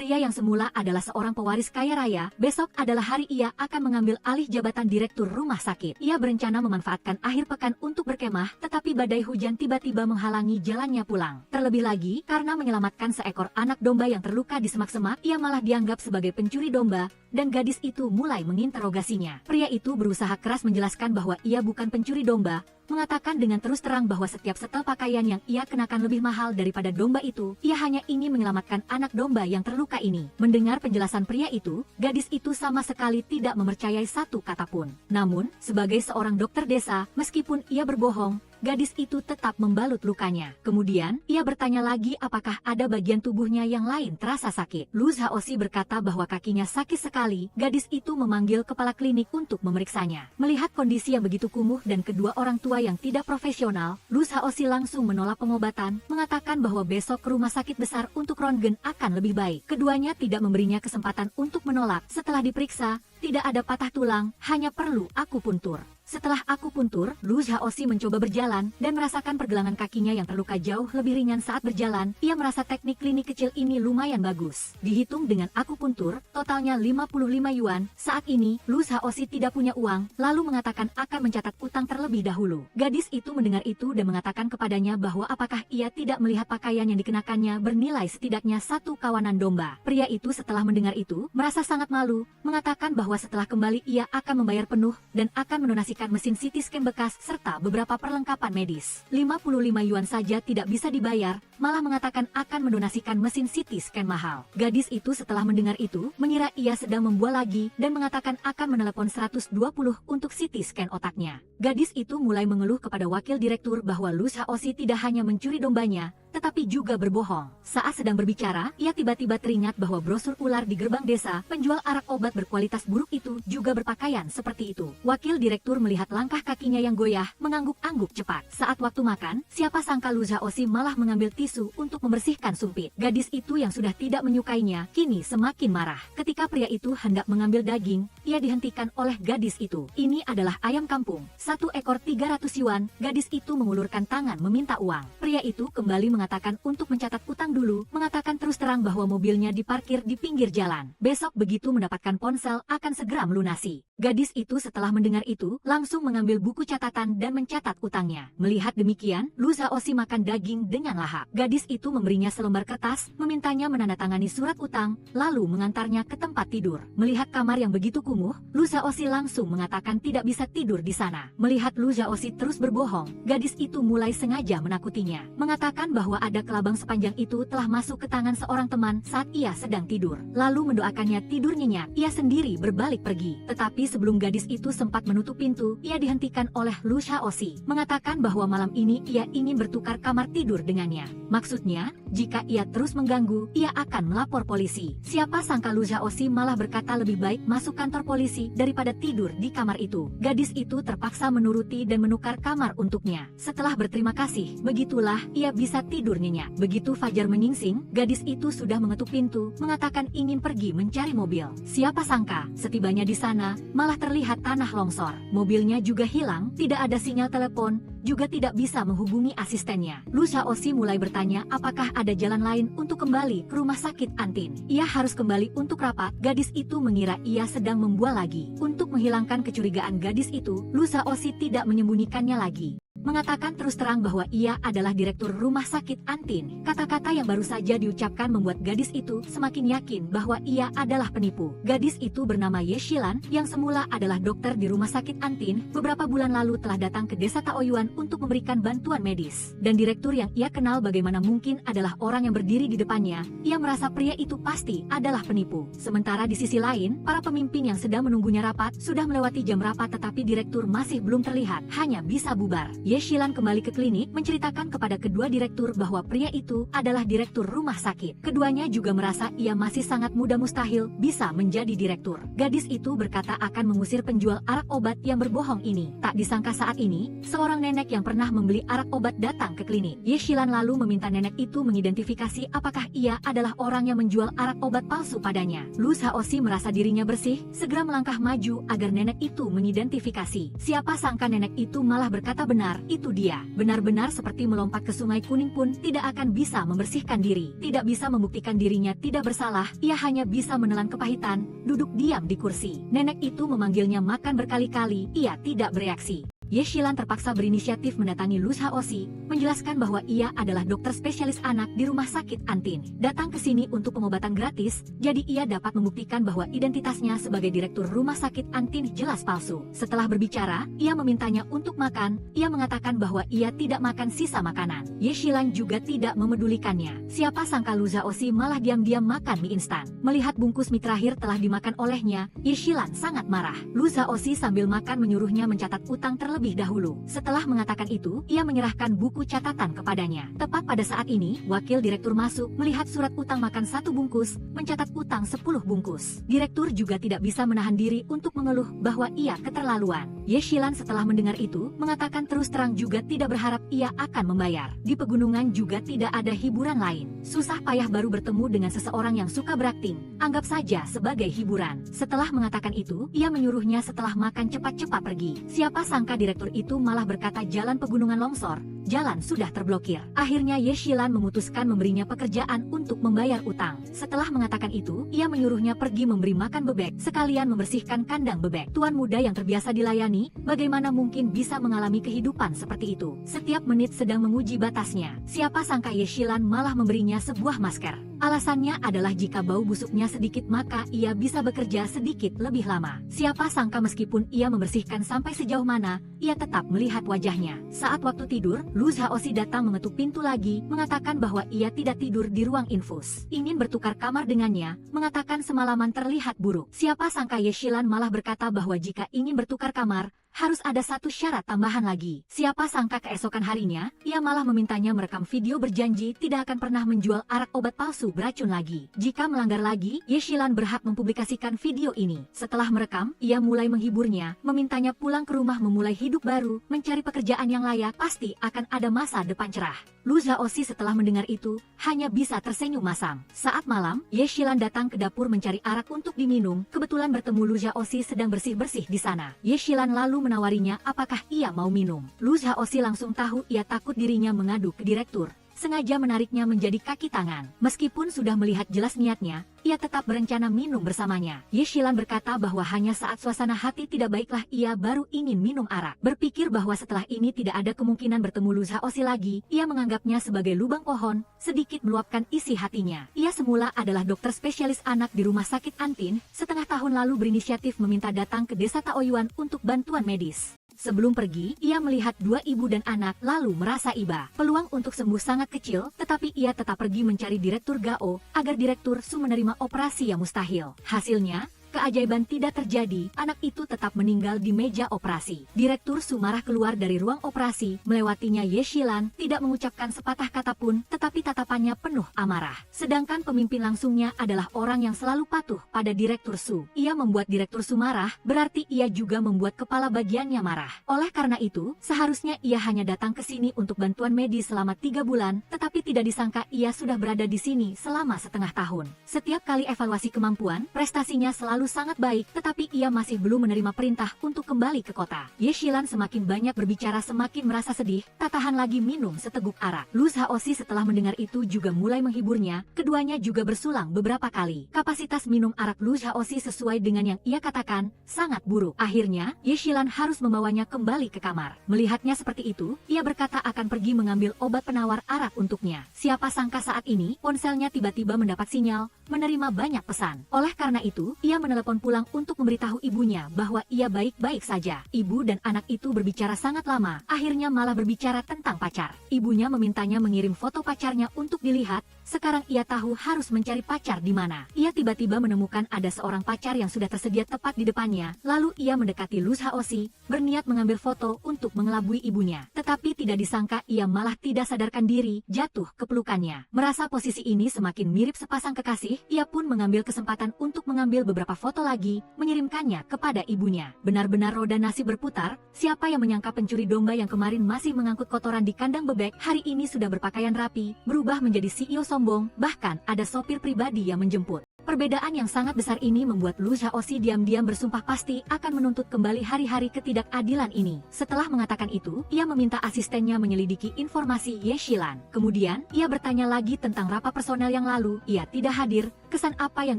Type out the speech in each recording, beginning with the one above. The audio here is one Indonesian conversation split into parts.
Pria yang semula adalah seorang pewaris kaya raya, besok adalah hari ia akan mengambil alih jabatan direktur rumah sakit. Ia berencana memanfaatkan akhir pekan untuk berkemah, tetapi badai hujan tiba-tiba menghalangi jalannya pulang. Terlebih lagi, karena menyelamatkan seekor anak domba yang terluka di semak-semak, ia malah dianggap sebagai pencuri domba, dan gadis itu mulai menginterogasinya. Pria itu berusaha keras menjelaskan bahwa ia bukan pencuri domba, mengatakan dengan terus terang bahwa setiap setel pakaian yang ia kenakan lebih mahal daripada domba itu. Ia hanya ingin menyelamatkan anak domba yang terluka ini. Mendengar penjelasan pria itu, gadis itu sama sekali tidak mempercayai satu kata pun. Namun, sebagai seorang dokter desa, meskipun ia berbohong, gadis itu tetap membalut lukanya. Kemudian, ia bertanya lagi apakah ada bagian tubuhnya yang lain terasa sakit. Lu Zhaoxi berkata bahwa kakinya sakit sekali. Gadis itu memanggil kepala klinik untuk memeriksanya. Melihat kondisi yang begitu kumuh dan kedua orang tua yang tidak profesional, Lu Zhaoxi langsung menolak pengobatan, mengatakan bahwa besok ke rumah sakit besar untuk röntgen akan lebih baik. Keduanya tidak memberinya kesempatan untuk menolak. Setelah diperiksa, tidak ada patah tulang, hanya perlu akupuntur. Setelah akupuntur, Lu Zhaoxi mencoba berjalan dan merasakan pergelangan kakinya yang terluka jauh lebih ringan saat berjalan. Ia merasa teknik klinik kecil ini lumayan bagus. Dihitung dengan akupuntur, totalnya 55 yuan. Saat ini, Lu Zhaoxi tidak punya uang, lalu mengatakan akan mencatat utang terlebih dahulu. Gadis itu mendengar itu dan mengatakan kepadanya bahwa apakah ia tidak melihat pakaian yang dikenakannya bernilai setidaknya 1 kawanan domba. Pria itu setelah mendengar itu, merasa sangat malu, mengatakan bahwa setelah kembali ia akan membayar penuh dan akan mendonasikan mesin CT scan bekas serta beberapa perlengkapan medis. 55 yuan saja tidak bisa dibayar, malah mengatakan akan mendonasikan mesin CT scan mahal. Gadis itu setelah mendengar itu, mengira ia sedang membual lagi dan mengatakan akan menelepon 120 untuk CT scan otaknya. Gadis itu mulai mengeluh kepada wakil direktur bahwa Lu Zhaoxi tidak hanya mencuri dombanya, tetapi juga berbohong. Saat sedang berbicara, ia tiba-tiba teringat bahwa brosur ular di gerbang desa, penjual arak obat berkualitas buruk itu juga berpakaian seperti itu. Wakil direktur melihat langkah kakinya yang goyah, mengangguk-angguk cepat. Saat waktu makan, siapa sangka Lu Zhaoxi malah mengambil tisu untuk membersihkan sumpit. Gadis itu yang sudah tidak menyukainya, kini semakin marah. Ketika pria itu hendak mengambil daging, ia dihentikan oleh gadis itu. Ini adalah ayam kampung. 1 ekor 300 yuan, gadis itu mengulurkan tangan meminta uang. Pria itu kembali mengatakan untuk mencatat utang dulu, mengatakan terus terang bahwa mobilnya diparkir di pinggir jalan. Besok begitu mendapatkan ponsel akan segera melunasi. Gadis itu setelah mendengar itu, langsung mengambil buku catatan dan mencatat utangnya. Melihat demikian, Lu Zhaoxi makan daging dengan lahap. Gadis itu memberinya selembar kertas, memintanya menandatangani surat utang, lalu mengantarnya ke tempat tidur. Melihat kamar yang begitu kumuh, Lu Zhaoxi langsung mengatakan tidak bisa tidur di sana. Melihat Lu Zhaoxi terus berbohong, gadis itu mulai sengaja menakutinya, mengatakan bahwa ada kelabang sepanjang itu telah masuk ke tangan seorang teman saat ia sedang tidur. Lalu mendoakannya tidur nyenyak, ia sendiri berbalik pergi. Tetapi sebelum gadis itu sempat menutup pintu, ia dihentikan oleh Lu Zhaoxi, mengatakan bahwa malam ini ia ingin bertukar kamar tidur dengannya. Maksudnya, jika ia terus mengganggu, ia akan melapor polisi. Siapa sangka Lu Zhaoxi malah berkata lebih baik masuk kantor polisi daripada tidur di kamar itu. Gadis itu terpaksa menuruti dan menukar kamar untuknya. Setelah berterima kasih, begitulah ia bisa tidur nyenyak. Begitu fajar menyingsing, gadis itu sudah mengetuk pintu, mengatakan ingin pergi mencari mobil. Siapa sangka, setibanya di sana, malah terlihat tanah longsor. Mobilnya juga hilang, tidak ada sinyal telepon, juga tidak bisa menghubungi asistennya. Lu Zhaoxi mulai bertanya apakah ada jalan lain untuk kembali ke rumah sakit Antin. Ia harus kembali untuk rapat. Gadis itu mengira ia sedang membual lagi. Untuk menghilangkan kecurigaan gadis itu, Lu Zhaoxi tidak menyembunyikannya lagi, mengatakan terus terang bahwa ia adalah direktur rumah sakit Antin. Kata-kata yang baru saja diucapkan membuat gadis itu semakin yakin bahwa ia adalah penipu. Gadis itu bernama Ye Shilan, yang semula adalah dokter di rumah sakit Antin, beberapa bulan lalu telah datang ke desa Taoyuan untuk memberikan bantuan medis. Dan direktur yang ia kenal bagaimana mungkin adalah orang yang berdiri di depannya. Ia merasa pria itu pasti adalah penipu. Sementara di sisi lain, para pemimpin yang sedang menunggunya rapat sudah melewati jam rapat tetapi direktur masih belum terlihat, hanya bisa bubar. Ye Shilan kembali ke klinik, menceritakan kepada kedua direktur bahwa pria itu adalah direktur rumah sakit. Keduanya juga merasa ia masih sangat muda, mustahil bisa menjadi direktur. Gadis itu berkata akan mengusir penjual arak obat yang berbohong ini. Tak disangka saat ini, seorang nenek yang pernah membeli arak obat datang ke klinik. Ye Shilan lalu meminta nenek itu mengidentifikasi apakah ia adalah orang yang menjual arak obat palsu padanya. Lu Zhaoxi merasa dirinya bersih, segera melangkah maju agar nenek itu mengidentifikasi. Siapa sangka nenek itu malah berkata benar, itu dia. Benar-benar seperti melompat ke sungai kuning pun tidak akan bisa membersihkan diri. Tidak bisa membuktikan dirinya tidak bersalah, ia hanya bisa menelan kepahitan, duduk diam di kursi. Nenek itu memanggilnya makan berkali-kali, ia tidak bereaksi. Ye Shilan terpaksa berinisiatif mendatangi Lu Shaoxi, menjelaskan bahwa ia adalah dokter spesialis anak di rumah sakit Antin. Datang ke sini untuk pengobatan gratis, jadi ia dapat membuktikan bahwa identitasnya sebagai direktur rumah sakit Antin jelas palsu. Setelah berbicara, ia memintanya untuk makan, ia mengatakan bahwa ia tidak makan sisa makanan. Ye Shilan juga tidak memedulikannya. Siapa sangka Lu Shaoxi malah diam-diam makan mie instan. Melihat bungkus mie terakhir telah dimakan olehnya, Ye Shilan sangat marah. Lu Shaoxi sambil makan menyuruhnya mencatat utang terlebih dahulu. Setelah mengatakan itu, ia menyerahkan buku catatan kepadanya. Tepat pada saat ini, wakil direktur masuk, melihat surat utang makan 1 bungkus, mencatat utang 10 bungkus. Direktur juga tidak bisa menahan diri untuk mengeluh bahwa ia keterlaluan. Ye Shilan setelah mendengar itu, mengatakan terus terang juga tidak berharap ia akan membayar. Di pegunungan juga tidak ada hiburan lain. Susah payah baru bertemu dengan seseorang yang suka berakting. Anggap saja sebagai hiburan. Setelah mengatakan itu, ia menyuruhnya setelah makan cepat-cepat pergi. Siapa sangka direktur itu malah berkata jalan pegunungan longsor, jalan sudah terblokir. Akhirnya Ye Shilan memutuskan memberinya pekerjaan untuk membayar utang. Setelah mengatakan itu, ia menyuruhnya pergi memberi makan bebek, sekalian membersihkan kandang bebek. Tuan muda yang terbiasa dilayani, bagaimana mungkin bisa mengalami kehidupan seperti itu? Setiap menit sedang menguji batasnya. Siapa sangka Ye Shilan malah memberinya sebuah masker. Alasannya adalah jika bau busuknya sedikit maka ia bisa bekerja sedikit lebih lama. Siapa sangka meskipun ia membersihkan sampai sejauh mana, ia tetap melihat wajahnya. Saat waktu tidur, Lu Shaoxi datang mengetuk pintu lagi, mengatakan bahwa ia tidak tidur di ruang infus. Ingin bertukar kamar dengannya, mengatakan semalaman terlihat buruk. Siapa sangka Ye Shilan malah berkata bahwa jika ingin bertukar kamar, harus ada satu syarat tambahan lagi. Siapa sangka keesokan harinya, ia malah memintanya merekam video berjanji tidak akan pernah menjual arak obat palsu beracun lagi. Jika melanggar lagi, Ye Shilan berhak mempublikasikan video ini. Setelah merekam, ia mulai menghiburnya, memintanya pulang ke rumah memulai hidup baru, mencari pekerjaan yang layak, pasti akan ada masa depan cerah. Lu Shaoxi setelah mendengar itu, hanya bisa tersenyum masam. Saat malam, Ye Shilan datang ke dapur mencari arak untuk diminum, kebetulan bertemu Lu Shaoxi sedang bersih-bersih di sana. Ye Shilan lalu menawarinya apakah ia mau minum. Lu Shaoxi langsung tahu ia takut dirinya mengadu ke direktur, sengaja menariknya menjadi kaki tangan. Meskipun sudah melihat jelas niatnya, ia tetap berencana minum bersamanya. Ye Shilan berkata bahwa hanya saat suasana hati tidak baiklah ia baru ingin minum arak. Berpikir bahwa setelah ini tidak ada kemungkinan bertemu Lu Shaoxi lagi, ia menganggapnya sebagai lubang pohon, sedikit meluapkan isi hatinya. Ia semula adalah dokter spesialis anak di rumah sakit Antin, setengah tahun lalu berinisiatif meminta datang ke desa Taoyuan untuk bantuan medis. Sebelum pergi, ia melihat 2 ibu dan anak, lalu merasa iba. Peluang untuk sembuh sangat kecil, tetapi ia tetap pergi mencari Direktur Gao, agar Direktur Su menerima operasi yang mustahil. Hasilnya, keajaiban tidak terjadi, anak itu tetap meninggal di meja operasi. Direktur Su marah keluar dari ruang operasi, melewatinya Ye Shilan, tidak mengucapkan sepatah kata pun, tetapi tatapannya penuh amarah. Sedangkan pemimpin langsungnya adalah orang yang selalu patuh pada Direktur Su. Ia membuat Direktur Su marah, berarti ia juga membuat kepala bagiannya marah. Oleh karena itu, seharusnya ia hanya datang ke sini untuk bantuan medis selama 3 bulan, tetapi tidak disangka ia sudah berada di sini selama setengah tahun. Setiap kali evaluasi kemampuan, prestasinya selalu sangat baik, tetapi ia masih belum menerima perintah untuk kembali ke kota. Ye Shilan semakin banyak berbicara semakin merasa sedih, tak tahan lagi minum seteguk arak. Lu Shaoxi setelah mendengar itu juga mulai menghiburnya, keduanya juga bersulang beberapa kali. Kapasitas minum arak Lu Shaoxi sesuai dengan yang ia katakan, sangat buruk. Akhirnya, Ye Shilan harus membawanya kembali ke kamar. Melihatnya seperti itu, ia berkata akan pergi mengambil obat penawar arak untuknya. Siapa sangka saat ini, ponselnya tiba-tiba mendapat sinyal, menerima banyak pesan. Oleh karena itu, ia telepon pulang untuk memberitahu ibunya bahwa ia baik-baik saja. Ibu dan anak itu berbicara sangat lama, akhirnya malah berbicara tentang pacar. Ibunya memintanya mengirim foto pacarnya untuk dilihat. Sekarang ia tahu harus mencari pacar di mana. Ia tiba-tiba menemukan ada seorang pacar yang sudah tersedia tepat di depannya. Lalu ia mendekati Lu Shaoxi, berniat mengambil foto untuk mengelabui ibunya. Tetapi tidak disangka ia malah tidak sadarkan diri, jatuh ke pelukannya. Merasa posisi ini semakin mirip sepasang kekasih, ia pun mengambil kesempatan untuk mengambil beberapa foto lagi, mengirimkannya kepada ibunya. Benar-benar roda nasib berputar, siapa yang menyangka pencuri domba yang kemarin masih mengangkut kotoran di kandang bebek, hari ini sudah berpakaian rapi, berubah menjadi CEO sombong, bahkan ada sopir pribadi yang menjemput. Perbedaan yang sangat besar ini membuat Lu Xiaoxi diam-diam bersumpah pasti akan menuntut kembali hari-hari ketidakadilan ini. Setelah mengatakan itu, ia meminta asistennya menyelidiki informasi Ye Shilan. Kemudian, ia bertanya lagi tentang rapat personel yang lalu. Ia tidak hadir, kesan apa yang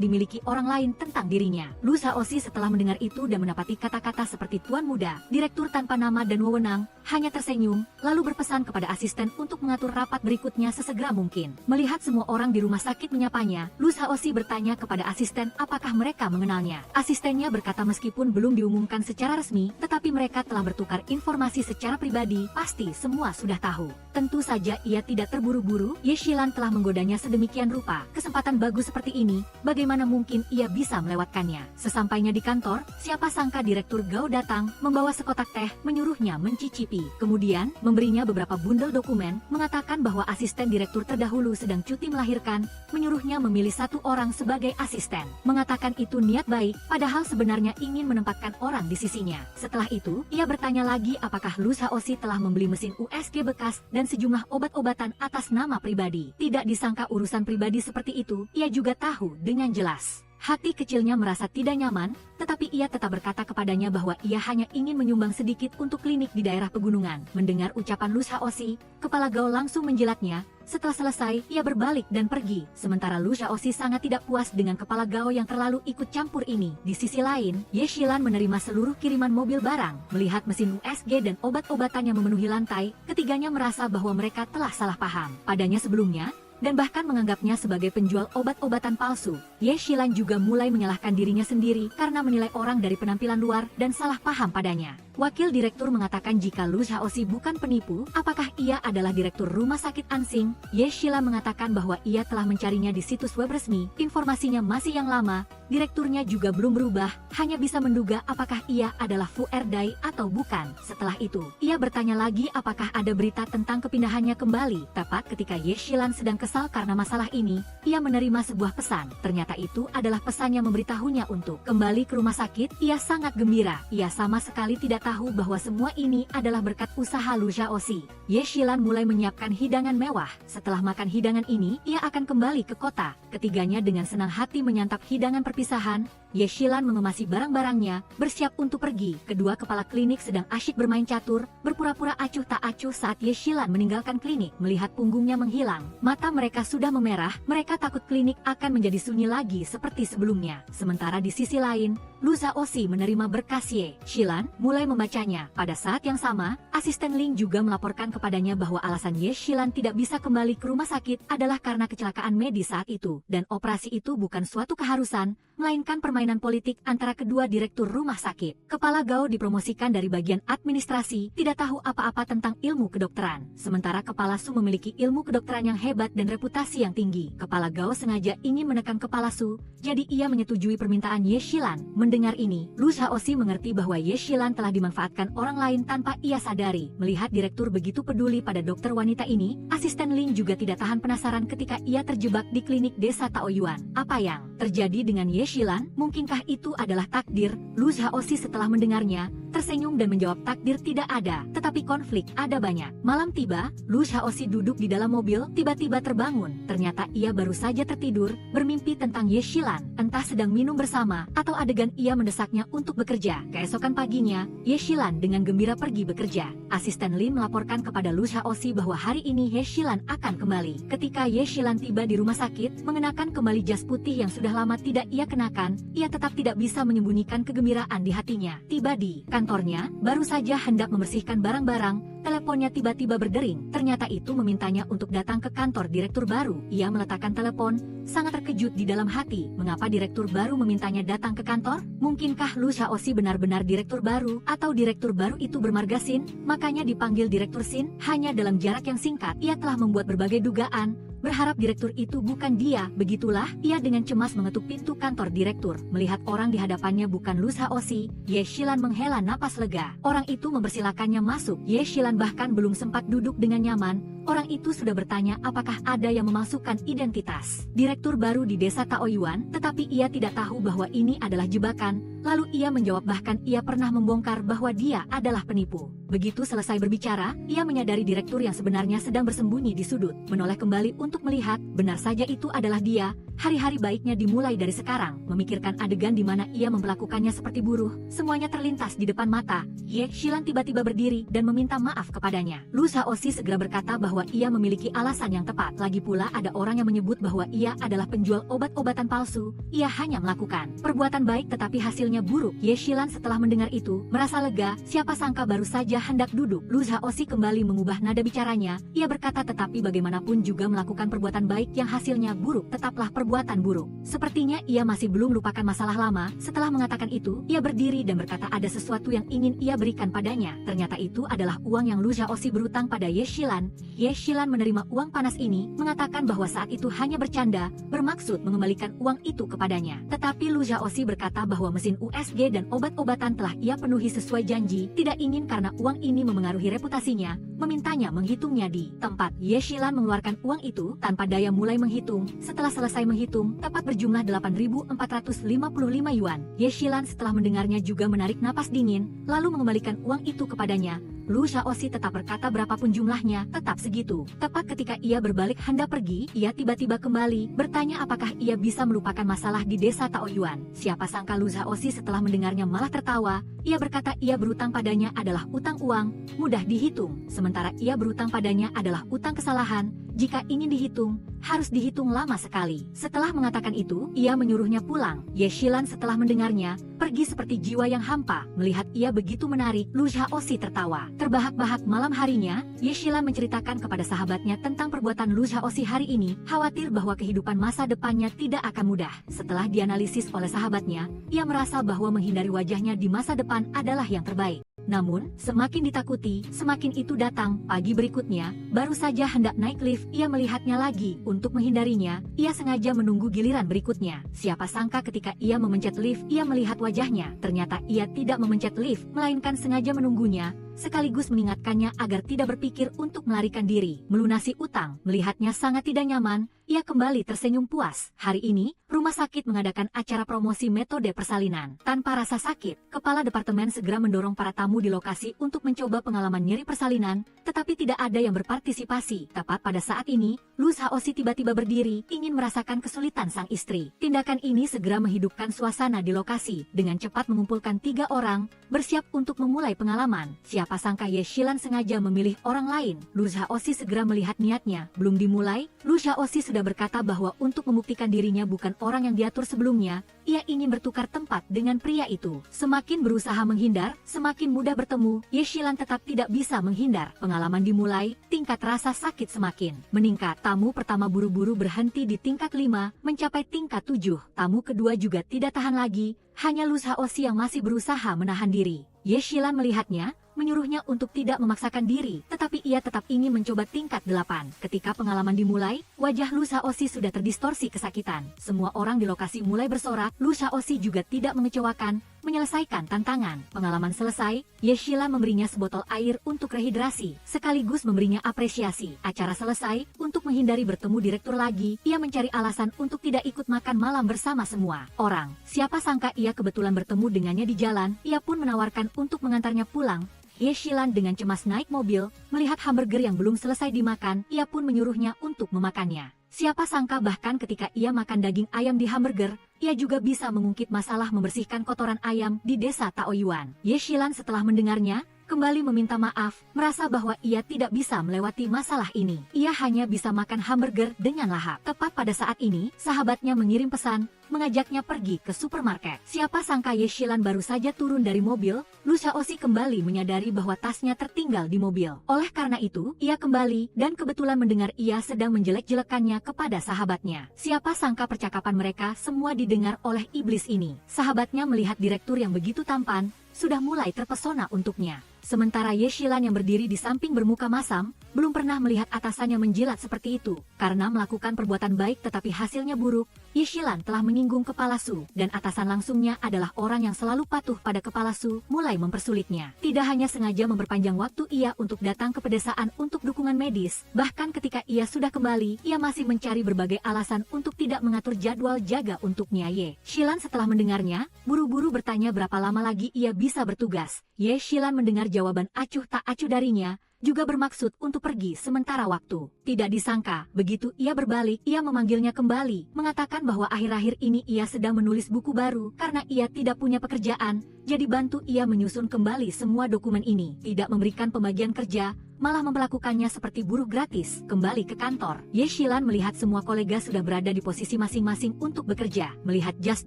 dimiliki orang lain tentang dirinya. Lu Xiaoxi setelah mendengar itu dan mendapati kata-kata seperti tuan muda, direktur tanpa nama dan wewenang, hanya tersenyum, lalu berpesan kepada asisten untuk mengatur rapat berikutnya sesegera mungkin. Melihat semua orang di rumah sakit menyapanya, Lu Xiaoxi bertanya kepada asisten apakah mereka mengenalnya. Asistennya berkata meskipun belum diumumkan secara resmi, tetapi mereka telah bertukar informasi secara pribadi, pasti semua sudah tahu. Tentu saja ia tidak terburu-buru, Ye Shilan telah menggodanya sedemikian rupa. Kesempatan bagus seperti ini, bagaimana mungkin ia bisa melewatkannya? Sesampainya di kantor, siapa sangka Direktur Gao datang, membawa sekotak teh, menyuruhnya mencicipi. Kemudian, memberinya beberapa bundel dokumen, mengatakan bahwa asisten direktur terdahulu sedang cuti melahirkan, menyuruhnya memilih satu orang sebagai asisten. Mengatakan itu niat baik, padahal sebenarnya ingin menempatkan orang di sisinya. Setelah itu, ia bertanya lagi apakah Lu Xiaoxi telah membeli mesin USG bekas dan sejumlah obat-obatan atas nama pribadi. Tidak disangka urusan pribadi seperti itu, ia juga tahu dengan jelas. Hati kecilnya merasa tidak nyaman, tetapi ia tetap berkata kepadanya bahwa ia hanya ingin menyumbang sedikit untuk klinik di daerah pegunungan. Mendengar ucapan Lu Xiaoxi, kepala Gao langsung menjilatnya. Setelah selesai, ia berbalik dan pergi. Sementara Lu Xiaoxi sangat tidak puas dengan kepala Gao yang terlalu ikut campur ini. Di sisi lain, Ye Shilan menerima seluruh kiriman mobil barang. Melihat mesin USG dan obat-obatan yang memenuhi lantai, ketiganya merasa bahwa mereka telah salah paham padanya sebelumnya, dan bahkan menganggapnya sebagai penjual obat-obatan palsu. Ye Shilan juga mulai menyalahkan dirinya sendiri karena menilai orang dari penampilan luar dan salah paham padanya. Wakil direktur mengatakan jika Lu Xiaoxi bukan penipu, apakah ia adalah direktur rumah sakit Ansing? Ye Shilan mengatakan bahwa ia telah mencarinya di situs web resmi, informasinya masih yang lama, direkturnya juga belum berubah, hanya bisa menduga apakah ia adalah Fu Erdai atau bukan. Setelah itu, ia bertanya lagi apakah ada berita tentang kepindahannya kembali. Tepat ketika Ye Shilan sedang kesal karena masalah ini, ia menerima sebuah pesan. Ternyata itu adalah pesan yang memberitahunya untuk kembali ke rumah sakit. Ia sangat gembira, ia sama sekali tidak tahu bahwa semua ini adalah berkat usaha Lu Xiaoxi. Ye Shilan mulai menyiapkan hidangan mewah. Setelah makan hidangan ini, ia akan kembali ke kota. Ketiganya dengan senang hati menyantap hidangan perpisahan. Ye Shilan mengemasi barang-barangnya, bersiap untuk pergi. Kedua kepala klinik sedang asyik bermain catur, berpura-pura acuh tak acuh saat Ye Shilan meninggalkan klinik. Melihat punggungnya menghilang, mata mereka sudah memerah, mereka takut klinik akan menjadi sunyi lagi seperti sebelumnya. Sementara di sisi lain, Lu Xiaoxi menerima berkas Ye Shilan, mulai membacanya. Pada saat yang sama, asisten Ling juga melaporkan kepadanya bahwa alasan Ye Shilan tidak bisa kembali ke rumah sakit adalah karena kecelakaan medis saat itu, dan operasi itu bukan suatu keharusan, melainkan permainan politik antara kedua direktur rumah sakit. Kepala Gao dipromosikan dari bagian administrasi, tidak tahu apa-apa tentang ilmu kedokteran. Sementara Kepala Su memiliki ilmu kedokteran yang hebat dan reputasi yang tinggi. Kepala Gao sengaja ingin menekan Kepala Su, jadi ia menyetujui permintaan Ye Shilan. Mendengar ini, Lu Xiaoxi mengerti bahwa Ye Shilan telah dimanfaatkan orang lain tanpa ia sadari. Melihat direktur begitu peduli pada dokter wanita ini, asisten Ling juga tidak tahan penasaran ketika ia terjebak di klinik desa Taoyuan. Apa yang terjadi dengan Ye Shilan? Mungkinkah itu adalah takdir? Lu Xiaoxi setelah mendengarnya, tersenyum dan menjawab takdir tidak ada, tetapi konflik ada banyak. Malam tiba, Lu Xiaoxi duduk di dalam mobil, tiba-tiba terbangun. Ternyata ia baru saja tertidur, bermimpi tentang Ye Shilan. Entah sedang minum bersama, atau adegan ia mendesaknya untuk bekerja. Keesokan paginya, Ye Shilan dengan gembira pergi bekerja. Asisten Lin melaporkan kepada Lu Xiaoxi bahwa hari ini Ye Shilan akan kembali. Ketika Ye Shilan tiba di rumah sakit, mengenakan kembali jas putih yang sudah lama tidak ia kenakan, ia tetap tidak bisa menyembunyikan kegembiraan di hatinya. Tiba di kantornya, baru saja hendak membersihkan barang-barang, teleponnya tiba-tiba berdering. Ternyata itu memintanya untuk datang ke kantor direktur baru. Ia meletakkan telepon, sangat terkejut di dalam hati. Mengapa direktur baru memintanya datang ke kantor? Mungkinkah Lu Xiaoxi benar-benar direktur baru, atau direktur baru itu bermarga Sin? Makanya dipanggil direktur Sin. Hanya dalam jarak yang singkat, ia telah membuat berbagai dugaan, berharap direktur itu bukan dia. Begitulah, ia dengan cemas mengetuk pintu kantor direktur. Melihat orang di hadapannya bukan Lu Xiaoxi, Ye Shilan menghela napas lega. Orang itu mempersilakannya masuk. Ye Shilan bahkan belum sempat duduk dengan nyaman, orang itu sudah bertanya apakah ada yang memasukkan identitas direktur baru di desa Taoyuan, tetapi ia tidak tahu bahwa ini adalah jebakan. Lalu ia menjawab bahkan ia pernah membongkar bahwa dia adalah penipu. Begitu selesai berbicara, ia menyadari direktur yang sebenarnya sedang bersembunyi di sudut, menoleh kembali untuk melihat, benar saja itu adalah dia. Hari-hari baiknya dimulai dari sekarang, memikirkan adegan di mana ia memperlakukannya seperti buruh. Semuanya terlintas di depan mata. Ye Shilan tiba-tiba berdiri dan meminta maaf kepadanya. Lu Shaoxi segera berkata bahwa ia memiliki alasan yang tepat. Lagi pula ada orang yang menyebut bahwa ia adalah penjual obat-obatan palsu. Ia hanya melakukan perbuatan baik tetapi hasilnya buruk. Ye Shilan setelah mendengar itu, merasa lega. Siapa sangka baru saja hendak duduk, Lu Shaoxi kembali mengubah nada bicaranya. Ia berkata tetapi bagaimanapun juga melakukan perbuatan baik yang hasilnya buruk tetaplah perbuatan buruk. Sepertinya ia masih belum lupakan masalah lama. Setelah mengatakan itu, ia berdiri dan berkata ada sesuatu yang ingin ia berikan padanya. Ternyata itu adalah uang yang Lu Shaoxi berutang pada Ye Shilan. Ye Shilan menerima uang panas ini, mengatakan bahwa saat itu hanya bercanda, bermaksud mengembalikan uang itu kepadanya. Tetapi Lu Shaoxi berkata bahwa mesin USG dan obat-obatan telah ia penuhi sesuai janji, tidak ingin karena uang ini memengaruhi reputasinya, memintanya menghitungnya di tempat. Ye Shilan mengeluarkan uang itu tanpa daya mulai menghitung. Setelah selesai menghitung, tepat berjumlah 8.455 yuan. Ye Shilan setelah mendengarnya juga menarik napas dingin, lalu mengembalikan uang itu kepadanya. Lu Shaoxi tetap berkata berapapun jumlahnya, tetap segitu. Tepat ketika ia berbalik hendak pergi, ia tiba-tiba kembali, bertanya apakah ia bisa melupakan masalah di desa Taoyuan. Siapa sangka Lu Shaoxi setelah mendengarnya malah tertawa. Ia berkata ia berutang padanya adalah utang uang, mudah dihitung. Sementara ia berutang padanya adalah utang kesalahan, jika ingin dihitung, harus dihitung lama sekali. Setelah mengatakan itu, ia menyuruhnya pulang. Ye Shilan setelah mendengarnya, pergi seperti jiwa yang hampa. Melihat ia begitu menarik, Lu Shaoxi tertawa. Terbahak-bahak malam harinya, Ye Shilan menceritakan kepada sahabatnya tentang perbuatan Lu Shaoxi hari ini, khawatir bahwa kehidupan masa depannya tidak akan mudah. Setelah dianalisis oleh sahabatnya, ia merasa bahwa menghindari wajahnya di masa depan adalah yang terbaik. Namun, semakin ditakuti, semakin itu datang. Pagi berikutnya, baru saja hendak naik lift, ia melihatnya lagi. Untuk menghindarinya, ia sengaja menunggu giliran berikutnya. Siapa sangka ketika ia memencet lift, ia melihat wajahnya. Ternyata ia tidak memencet lift, melainkan sengaja menunggunya, sekaligus mengingatkannya agar tidak berpikir untuk melarikan diri, melunasi utang. Melihatnya sangat tidak nyaman, ia kembali tersenyum puas. Hari ini, rumah sakit mengadakan acara promosi metode persalinan. Tanpa rasa sakit, kepala departemen segera mendorong para tamu di lokasi untuk mencoba pengalaman nyeri persalinan, tetapi tidak ada yang berpartisipasi. Tepat pada saat ini, Lu Shaoxi tiba-tiba berdiri, ingin merasakan kesulitan sang istri. Tindakan ini segera menghidupkan suasana di lokasi. Dengan cepat mengumpulkan 3 orang, bersiap untuk memulai pengalaman. Siapa sangka Ye Shilan sengaja memilih orang lain. Lu Shaoxi segera melihat niatnya. Belum dimulai, Lu Shaoxi sudah berkata bahwa untuk membuktikan dirinya bukan orang yang diatur sebelumnya, ia ingin bertukar tempat dengan pria itu. Semakin berusaha menghindar, semakin mudah bertemu. Ye Shilan tetap tidak bisa menghindar. Pengalaman dimulai, tingkat rasa sakit semakin meningkat. Tamu pertama buru-buru berhenti di tingkat 5, mencapai tingkat 7. Tamu kedua juga tidak tahan lagi, hanya Lu Shaoxi yang masih berusaha menahan diri. Ye Shilan melihatnya, menyuruhnya untuk tidak memaksakan diri, tetapi ia tetap ingin mencoba tingkat 8. Ketika pengalaman dimulai, wajah Lu Shaoxi sudah terdistorsi kesakitan. Semua orang di lokasi mulai bersorak. Lu Shaoxi juga tidak mengecewakan, menyelesaikan tantangan. Pengalaman selesai, Ye Shilan memberinya sebotol air untuk rehidrasi, sekaligus memberinya apresiasi. Acara selesai, untuk menghindari bertemu direktur lagi, ia mencari alasan untuk tidak ikut makan malam bersama semua orang. Siapa sangka ia kebetulan bertemu dengannya di jalan, ia pun menawarkan untuk mengantarnya pulang. Ye Shilan dengan cemas naik mobil, melihat hamburger yang belum selesai dimakan, ia pun menyuruhnya untuk memakannya. Siapa sangka bahkan ketika ia makan daging ayam di hamburger, ia juga bisa mengungkit masalah membersihkan kotoran ayam di desa Taoyuan. Ye Shilan setelah mendengarnya, kembali meminta maaf, merasa bahwa ia tidak bisa melewati masalah ini. Ia hanya bisa makan hamburger dengan lahap. Tepat pada saat ini, sahabatnya mengirim pesan, mengajaknya pergi ke supermarket. Siapa sangka Ye Shilan baru saja turun dari mobil, Lu Shaoxi kembali menyadari bahwa tasnya tertinggal di mobil. Oleh karena itu, ia kembali dan kebetulan mendengar ia sedang menjelek-jelekannya kepada sahabatnya. Siapa sangka percakapan mereka semua didengar oleh iblis ini. Sahabatnya melihat direktur yang begitu tampan, sudah mulai terpesona untuknya. Sementara Ye Shilan yang berdiri di samping bermuka masam, belum pernah melihat atasannya menjilat seperti itu. Karena melakukan perbuatan baik tetapi hasilnya buruk, Ye Shilan telah menyinggung kepala Su, dan atasan langsungnya adalah orang yang selalu patuh pada kepala Su, mulai mempersulitnya. Tidak hanya sengaja memperpanjang waktu ia untuk datang ke pedesaan untuk dukungan medis, bahkan ketika ia sudah kembali, ia masih mencari berbagai alasan untuk tidak mengatur jadwal jaga untuknya. Ye Shilan setelah mendengarnya, buru-buru bertanya berapa lama lagi ia bisa bertugas. Ye Shilan mendengar jawaban acuh tak acuh darinya, juga bermaksud untuk pergi sementara waktu. Tidak disangka, begitu ia berbalik, ia memanggilnya kembali, mengatakan bahwa akhir-akhir ini ia sedang menulis buku baru karena ia tidak punya pekerjaan, jadi bantu ia menyusun kembali semua dokumen ini. Tidak memberikan pembagian kerja, malah memperlakukannya seperti buruh gratis. Kembali ke kantor, Ye Shilan melihat semua kolega sudah berada di posisi masing-masing untuk bekerja. Melihat jas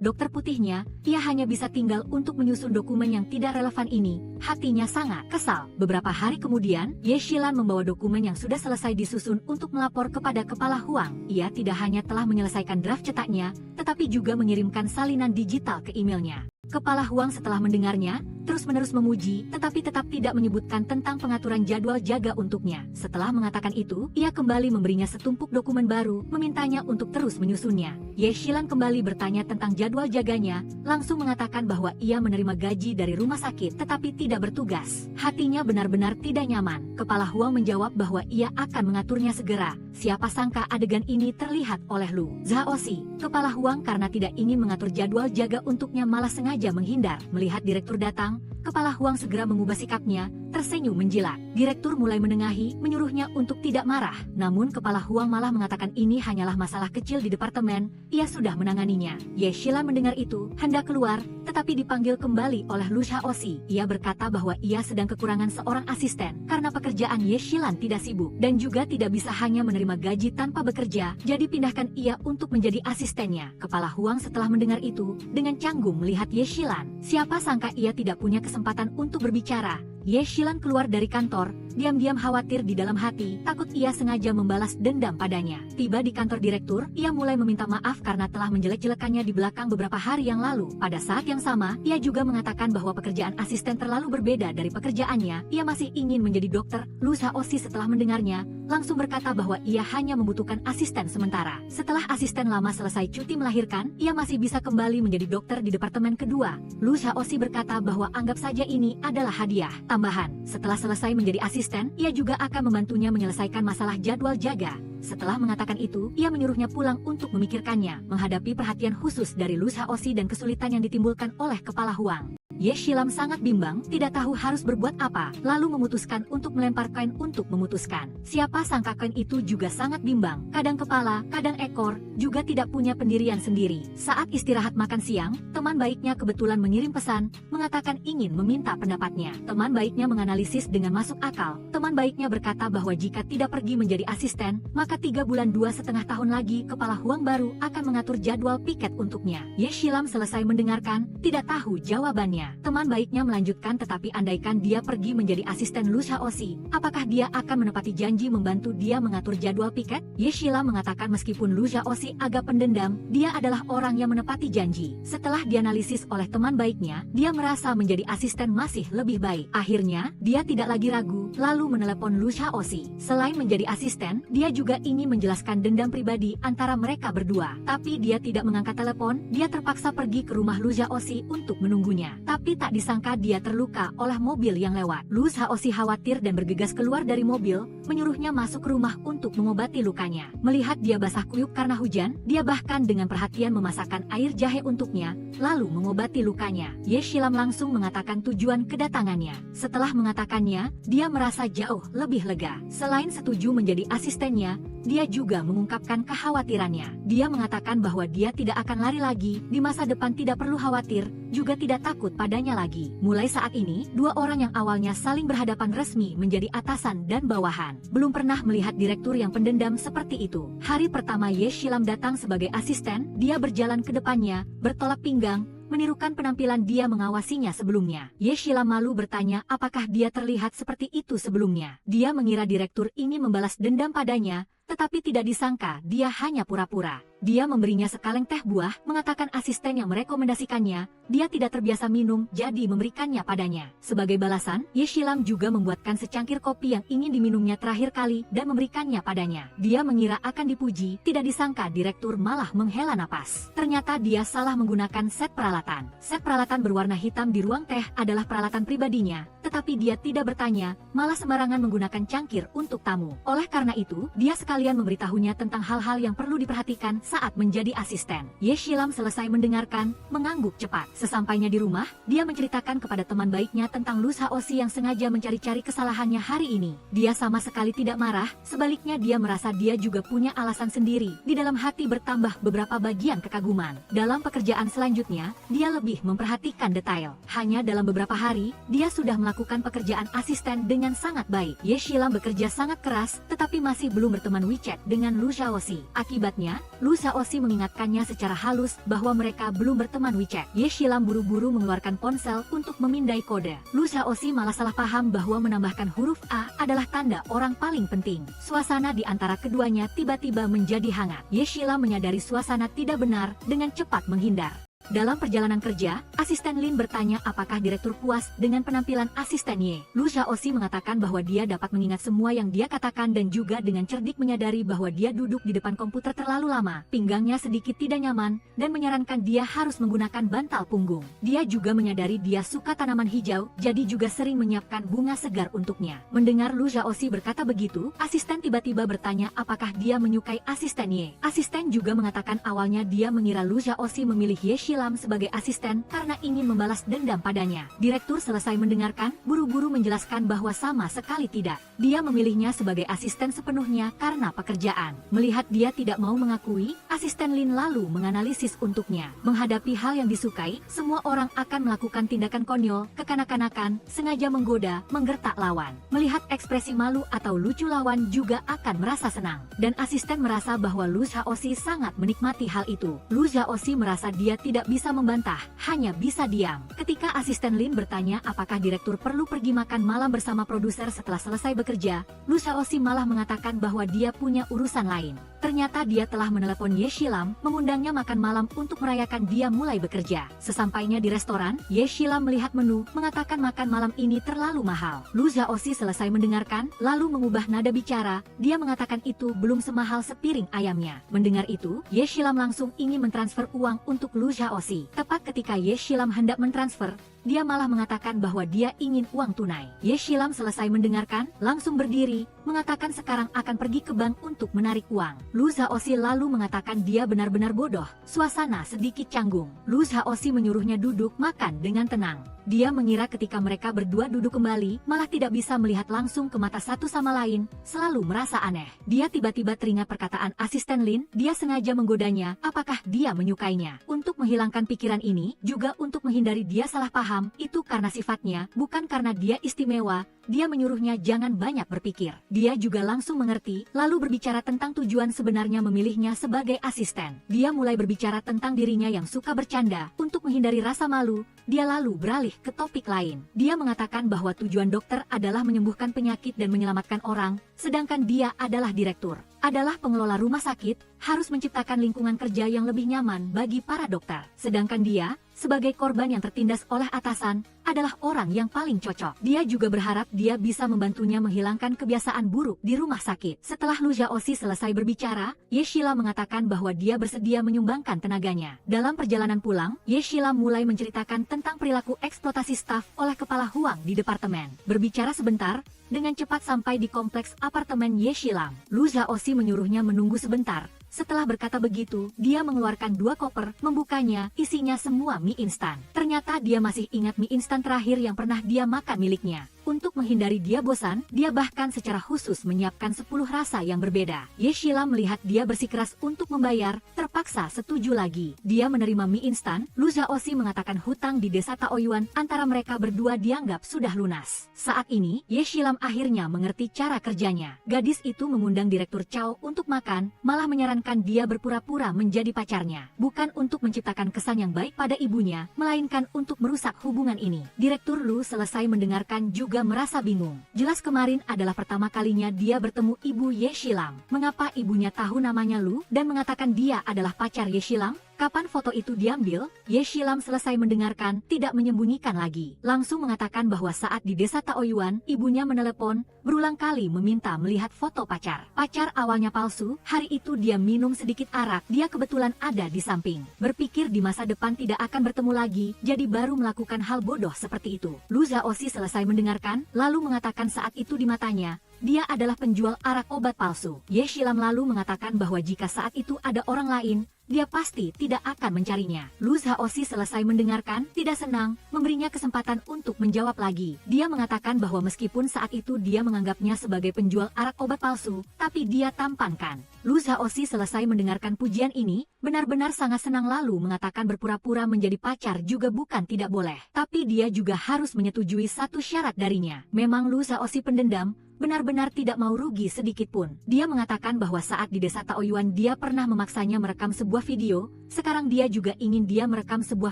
dokter putihnya, ia hanya bisa tinggal untuk menyusun dokumen yang tidak relevan ini. Hatinya sangat kesal. Beberapa hari kemudian, Ye Shilan membawa dokumen yang sudah selesai disusun untuk melapor kepada Kepala Huang. Ia tidak hanya telah menyelesaikan draft cetaknya, tetapi juga mengirimkan salinan digital ke emailnya. Kepala Huang setelah mendengarnya, terus-menerus memuji, tetapi tetap tidak menyebutkan tentang pengaturan jadwal jaga untuknya. Setelah mengatakan itu, ia kembali memberinya setumpuk dokumen baru, memintanya untuk terus menyusunnya. Ye Shilan kembali bertanya tentang jadwal jaganya, langsung mengatakan bahwa ia menerima gaji dari rumah sakit, tetapi tidak bertugas. Hatinya benar-benar tidak nyaman. Kepala Huang menjawab bahwa ia akan mengaturnya segera. Siapa sangka adegan ini terlihat oleh Lu Zhaoxi. Kepala Huang karena tidak ingin mengatur jadwal jaga untuknya malah sengaja menghindar. Melihat direktur datang, Kepala Huang segera mengubah sikapnya, tersenyum menjilat. Direktur mulai menengahi, menyuruhnya untuk tidak marah. Namun Kepala Huang malah mengatakan ini hanyalah masalah kecil di departemen, ia sudah menanganinya. Ye Shilan mendengar itu, hendak keluar, tetapi dipanggil kembali oleh Lu Zhaoxi. Ia berkata bahwa ia sedang kekurangan seorang asisten, karena pekerjaan Ye Shilan tidak sibuk, dan juga tidak bisa hanya menerima gaji tanpa bekerja, jadi pindahkan ia untuk menjadi asistennya. Kepala Huang setelah mendengar itu, dengan canggung melihat Ye Shilan. Siapa sangka ia tidak punya kesempatan untuk berbicara. Ye Shilan keluar dari kantor, diam-diam khawatir di dalam hati, takut ia sengaja membalas dendam padanya. Tiba di kantor direktur, ia mulai meminta maaf karena telah menjelek-jelekannya di belakang beberapa hari yang lalu. Pada saat yang sama, ia juga mengatakan bahwa pekerjaan asisten terlalu berbeda dari pekerjaannya. Ia masih ingin menjadi dokter. Lu Zhaoxi setelah mendengarnya, langsung berkata bahwa ia hanya membutuhkan asisten sementara. Setelah asisten lama selesai cuti melahirkan, ia masih bisa kembali menjadi dokter di departemen kedua. Lu Zhaoxi berkata bahwa anggap saja ini adalah hadiah tambahan. Setelah selesai menjadi asisten, ia juga akan membantunya menyelesaikan masalah jadwal jaga. Setelah mengatakan itu, ia menyuruhnya pulang untuk memikirkannya, menghadapi perhatian khusus dari Lu Zhaoxi dan kesulitan yang ditimbulkan oleh Kepala Huang. Ye Shilan sangat bimbang, tidak tahu harus berbuat apa, lalu memutuskan untuk melempar koin untuk memutuskan. Siapa sangka koin itu juga sangat bimbang, kadang kepala, kadang ekor, juga tidak punya pendirian sendiri. Saat istirahat makan siang, teman baiknya kebetulan mengirim pesan, mengatakan ingin meminta pendapatnya. Teman baiknya menganalisis dengan masuk akal. Teman baiknya berkata bahwa jika tidak pergi menjadi asisten, maka 3 bulan 2,5 tahun lagi Kepala Huang baru akan mengatur jadwal piket untuknya. Ye Shilan selesai mendengarkan, tidak tahu jawabannya. Teman baiknya melanjutkan, tetapi andaikan dia pergi menjadi asisten Lu Zhaoxi, apakah dia akan menepati janji membantu dia mengatur jadwal piket? Ye Shilan mengatakan meskipun Lu Zhaoxi agak pendendam, dia adalah orang yang menepati janji. Setelah dianalisis oleh teman baiknya, dia merasa menjadi asisten masih lebih baik. Akhirnya, dia tidak lagi ragu, lalu menelepon Lu Zhaoxi. Selain menjadi asisten, dia juga ingin menjelaskan dendam pribadi antara mereka berdua. Tapi dia tidak mengangkat telepon, dia terpaksa pergi ke rumah Lu Zhaoxi untuk menunggunya. Tapi tak disangka dia terluka oleh mobil yang lewat. Lu Zhaoxi khawatir dan bergegas keluar dari mobil, menyuruhnya masuk ke rumah untuk mengobati lukanya. Melihat dia basah kuyup karena hujan, dia bahkan dengan perhatian memasakkan air jahe untuknya, lalu mengobati lukanya. Ye Shilan langsung mengatakan tujuan kedatangannya. Setelah mengatakannya, dia merasa jauh lebih lega. Selain setuju menjadi asistennya, dia juga mengungkapkan kekhawatirannya. Dia mengatakan bahwa dia tidak akan lari lagi, di masa depan tidak perlu khawatir, juga tidak takut padanya lagi. Mulai saat ini, 2 orang yang awalnya saling berhadapan resmi menjadi atasan dan bawahan. Belum pernah melihat direktur yang pendendam seperti itu. Hari pertama Ye Shilan datang sebagai asisten, dia berjalan ke depannya, bertolak pinggang, menirukan penampilan dia mengawasinya sebelumnya. Ye Shilan malu bertanya apakah dia terlihat seperti itu sebelumnya. Dia mengira direktur ini membalas dendam padanya, tetapi tidak disangka dia hanya pura-pura. Dia memberinya sekaleng teh buah, mengatakan asisten yang merekomendasikannya, dia tidak terbiasa minum, jadi memberikannya padanya. Sebagai balasan, Ye Shilam juga membuatkan secangkir kopi yang ingin diminumnya terakhir kali dan memberikannya padanya. Dia mengira akan dipuji, tidak disangka direktur malah menghela napas. Ternyata dia salah menggunakan set peralatan. Set peralatan berwarna hitam di ruang teh adalah peralatan pribadinya, tetapi dia tidak bertanya, malah sembarangan menggunakan cangkir untuk tamu. Oleh karena itu, dia sekalian memberitahunya tentang hal-hal yang perlu diperhatikan saat menjadi asisten. Ye Shilam selesai mendengarkan, mengangguk cepat. Sesampainya di rumah, dia menceritakan kepada teman baiknya tentang Lu Shaoxi yang sengaja mencari-cari kesalahannya hari ini. Dia sama sekali tidak marah, sebaliknya dia merasa dia juga punya alasan sendiri. Di dalam hati bertambah beberapa bagian kekaguman. Dalam pekerjaan selanjutnya, dia lebih memperhatikan detail. Hanya dalam beberapa hari, dia sudah melakukan pekerjaan asisten dengan sangat baik. Ye Shilam bekerja sangat keras, tetapi masih belum berteman WeChat dengan Lu Shaoxi. Akibatnya, Lu Shaoxi mengingatkannya secara halus bahwa mereka belum berteman WeChat. Ye Shilam buru-buru mengeluarkan ponsel untuk memindai kode. Lu Shaoxi malah salah paham bahwa menambahkan huruf A adalah tanda orang paling penting. Suasana di antara keduanya tiba-tiba menjadi hangat. Ye Shilam menyadari suasana tidak benar, dengan cepat menghindar. Dalam perjalanan kerja, asisten Lin bertanya apakah direktur puas dengan penampilan asisten Ye. Lu Shaoxi mengatakan bahwa dia dapat mengingat semua yang dia katakan dan juga dengan cerdik menyadari bahwa dia duduk di depan komputer terlalu lama. Pinggangnya sedikit tidak nyaman dan menyarankan dia harus menggunakan bantal punggung. Dia juga menyadari dia suka tanaman hijau, jadi juga sering menyiapkan bunga segar untuknya. Mendengar Lu Shaoxi berkata begitu, asisten tiba-tiba bertanya apakah dia menyukai asisten Ye. Asisten juga mengatakan awalnya dia mengira Lu Shaoxi memilih Ye Shilam sebagai asisten karena ingin membalas dendam padanya. Direktur selesai mendengarkan, buru-buru menjelaskan bahwa sama sekali tidak. Dia memilihnya sebagai asisten sepenuhnya karena pekerjaan. Melihat dia tidak mau mengakui, asisten Lin lalu menganalisis untuknya. Menghadapi hal yang disukai, semua orang akan melakukan tindakan konyol, kekanak-kanakan, sengaja menggoda, menggertak lawan. Melihat ekspresi malu atau lucu lawan juga akan merasa senang. Dan asisten merasa bahwa Lu Shaoxi sangat menikmati hal itu. Lu Shaoxi merasa dia tidak bisa membantah, hanya bisa diam. Ketika asisten Lin bertanya apakah direktur perlu pergi makan malam bersama produser setelah selesai bekerja, Lu Shaoxi malah mengatakan bahwa dia punya urusan lain. Ternyata dia telah menelepon Ye Shilam, mengundangnya makan malam untuk merayakan dia mulai bekerja. Sesampainya di restoran, Ye Shilam melihat menu, mengatakan makan malam ini terlalu mahal. Lu Shaoxi selesai mendengarkan, lalu mengubah nada bicara, dia mengatakan itu belum semahal sepiring ayamnya. Mendengar itu, Ye Shilam langsung ingin mentransfer uang untuk Lu Shaoxi. Tepat ketika Ye Shilam hendak mentransfer, dia malah mengatakan bahwa dia ingin uang tunai. Ye Shilam selesai mendengarkan, langsung berdiri, mengatakan sekarang akan pergi ke bank untuk menarik uang. Lu Shaoxi lalu mengatakan dia benar-benar bodoh. Suasana sedikit canggung. Lu Shaoxi menyuruhnya duduk makan dengan tenang. Dia mengira ketika mereka berdua duduk kembali, malah tidak bisa melihat langsung ke mata satu sama lain, selalu merasa aneh. Dia tiba-tiba teringat perkataan asisten Lin, dia sengaja menggodanya, apakah dia menyukainya. Untuk menghilangkan pikiran ini, juga untuk menghindari dia salah paham, itu karena sifatnya, bukan karena dia istimewa. Dia menyuruhnya jangan banyak berpikir. Dia juga langsung mengerti, lalu berbicara tentang tujuan sebenarnya memilihnya sebagai asisten. Dia mulai berbicara tentang dirinya yang suka bercanda. Untuk menghindari rasa malu, dia lalu beralih ke topik lain. Dia mengatakan bahwa tujuan dokter adalah menyembuhkan penyakit dan menyelamatkan orang, sedangkan dia adalah direktur, adalah pengelola rumah sakit, harus menciptakan lingkungan kerja yang lebih nyaman bagi para dokter. Sedangkan dia, sebagai korban yang tertindas oleh atasan, adalah orang yang paling cocok. Dia juga berharap dia bisa membantunya menghilangkan kebiasaan buruk di rumah sakit. Setelah Lu Shaoxi selesai berbicara, Ye Shilam mengatakan bahwa dia bersedia menyumbangkan tenaganya. Dalam perjalanan pulang, Ye Shilam mulai menceritakan tentang perilaku eksploitasi staf oleh kepala Huang di departemen. Berbicara sebentar, dengan cepat sampai di kompleks apartemen Ye Shilam. Lu Shaoxi menyuruhnya menunggu sebentar. Setelah berkata begitu, dia mengeluarkan 2 koper, membukanya, isinya semua mie instan. Ternyata dia masih ingat mie instan terakhir yang pernah dia makan miliknya. Untuk menghindari dia bosan, dia bahkan secara khusus menyiapkan 10 rasa yang berbeda. Ye Shilam melihat dia bersikeras untuk membayar, terpaksa setuju lagi. Dia menerima mie instan. Lu Shaoxi mengatakan hutang di desa Taoyuan antara mereka berdua dianggap sudah lunas. Saat ini, Ye Shilam akhirnya mengerti cara kerjanya. Gadis itu mengundang Direktur Chow untuk makan, malah menyarankan dia berpura-pura menjadi pacarnya. Bukan untuk menciptakan kesan yang baik pada ibunya, melainkan untuk merusak hubungan ini. Direktur Lu selesai mendengarkan juga juga merasa bingung. Jelas kemarin adalah pertama kalinya dia bertemu ibu Ye Shilam. Mengapa ibunya tahu namanya Lu dan mengatakan dia adalah pacar Ye Shilam? Kapan foto itu diambil? Ye Shilam selesai mendengarkan, tidak menyembunyikan lagi. Langsung mengatakan bahwa saat di desa Taoyuan, ibunya menelepon, berulang kali meminta melihat foto pacar. Pacar awalnya palsu, hari itu dia minum sedikit arak, dia kebetulan ada di samping. Berpikir di masa depan tidak akan bertemu lagi, jadi baru melakukan hal bodoh seperti itu. Lu Zhaoxi selesai mendengarkan, lalu mengatakan saat itu di matanya, dia adalah penjual arak obat palsu. Ye Shilam lalu mengatakan bahwa jika saat itu ada orang lain, dia pasti tidak akan mencarinya. Lu Zhaoxi selesai mendengarkan, tidak senang, memberinya kesempatan untuk menjawab lagi. Dia mengatakan bahwa meskipun saat itu dia menganggapnya sebagai penjual arak obat palsu, tapi dia tampankan. Lu Zhaoxi selesai mendengarkan pujian ini, benar-benar sangat senang lalu mengatakan berpura-pura menjadi pacar juga bukan tidak boleh. Tapi dia juga harus menyetujui satu syarat darinya. Memang Lu Zhaoxi pendendam, benar-benar tidak mau rugi sedikit pun. Dia mengatakan bahwa saat di desa Taoyuan dia pernah memaksanya merekam sebuah video, sekarang dia juga ingin dia merekam sebuah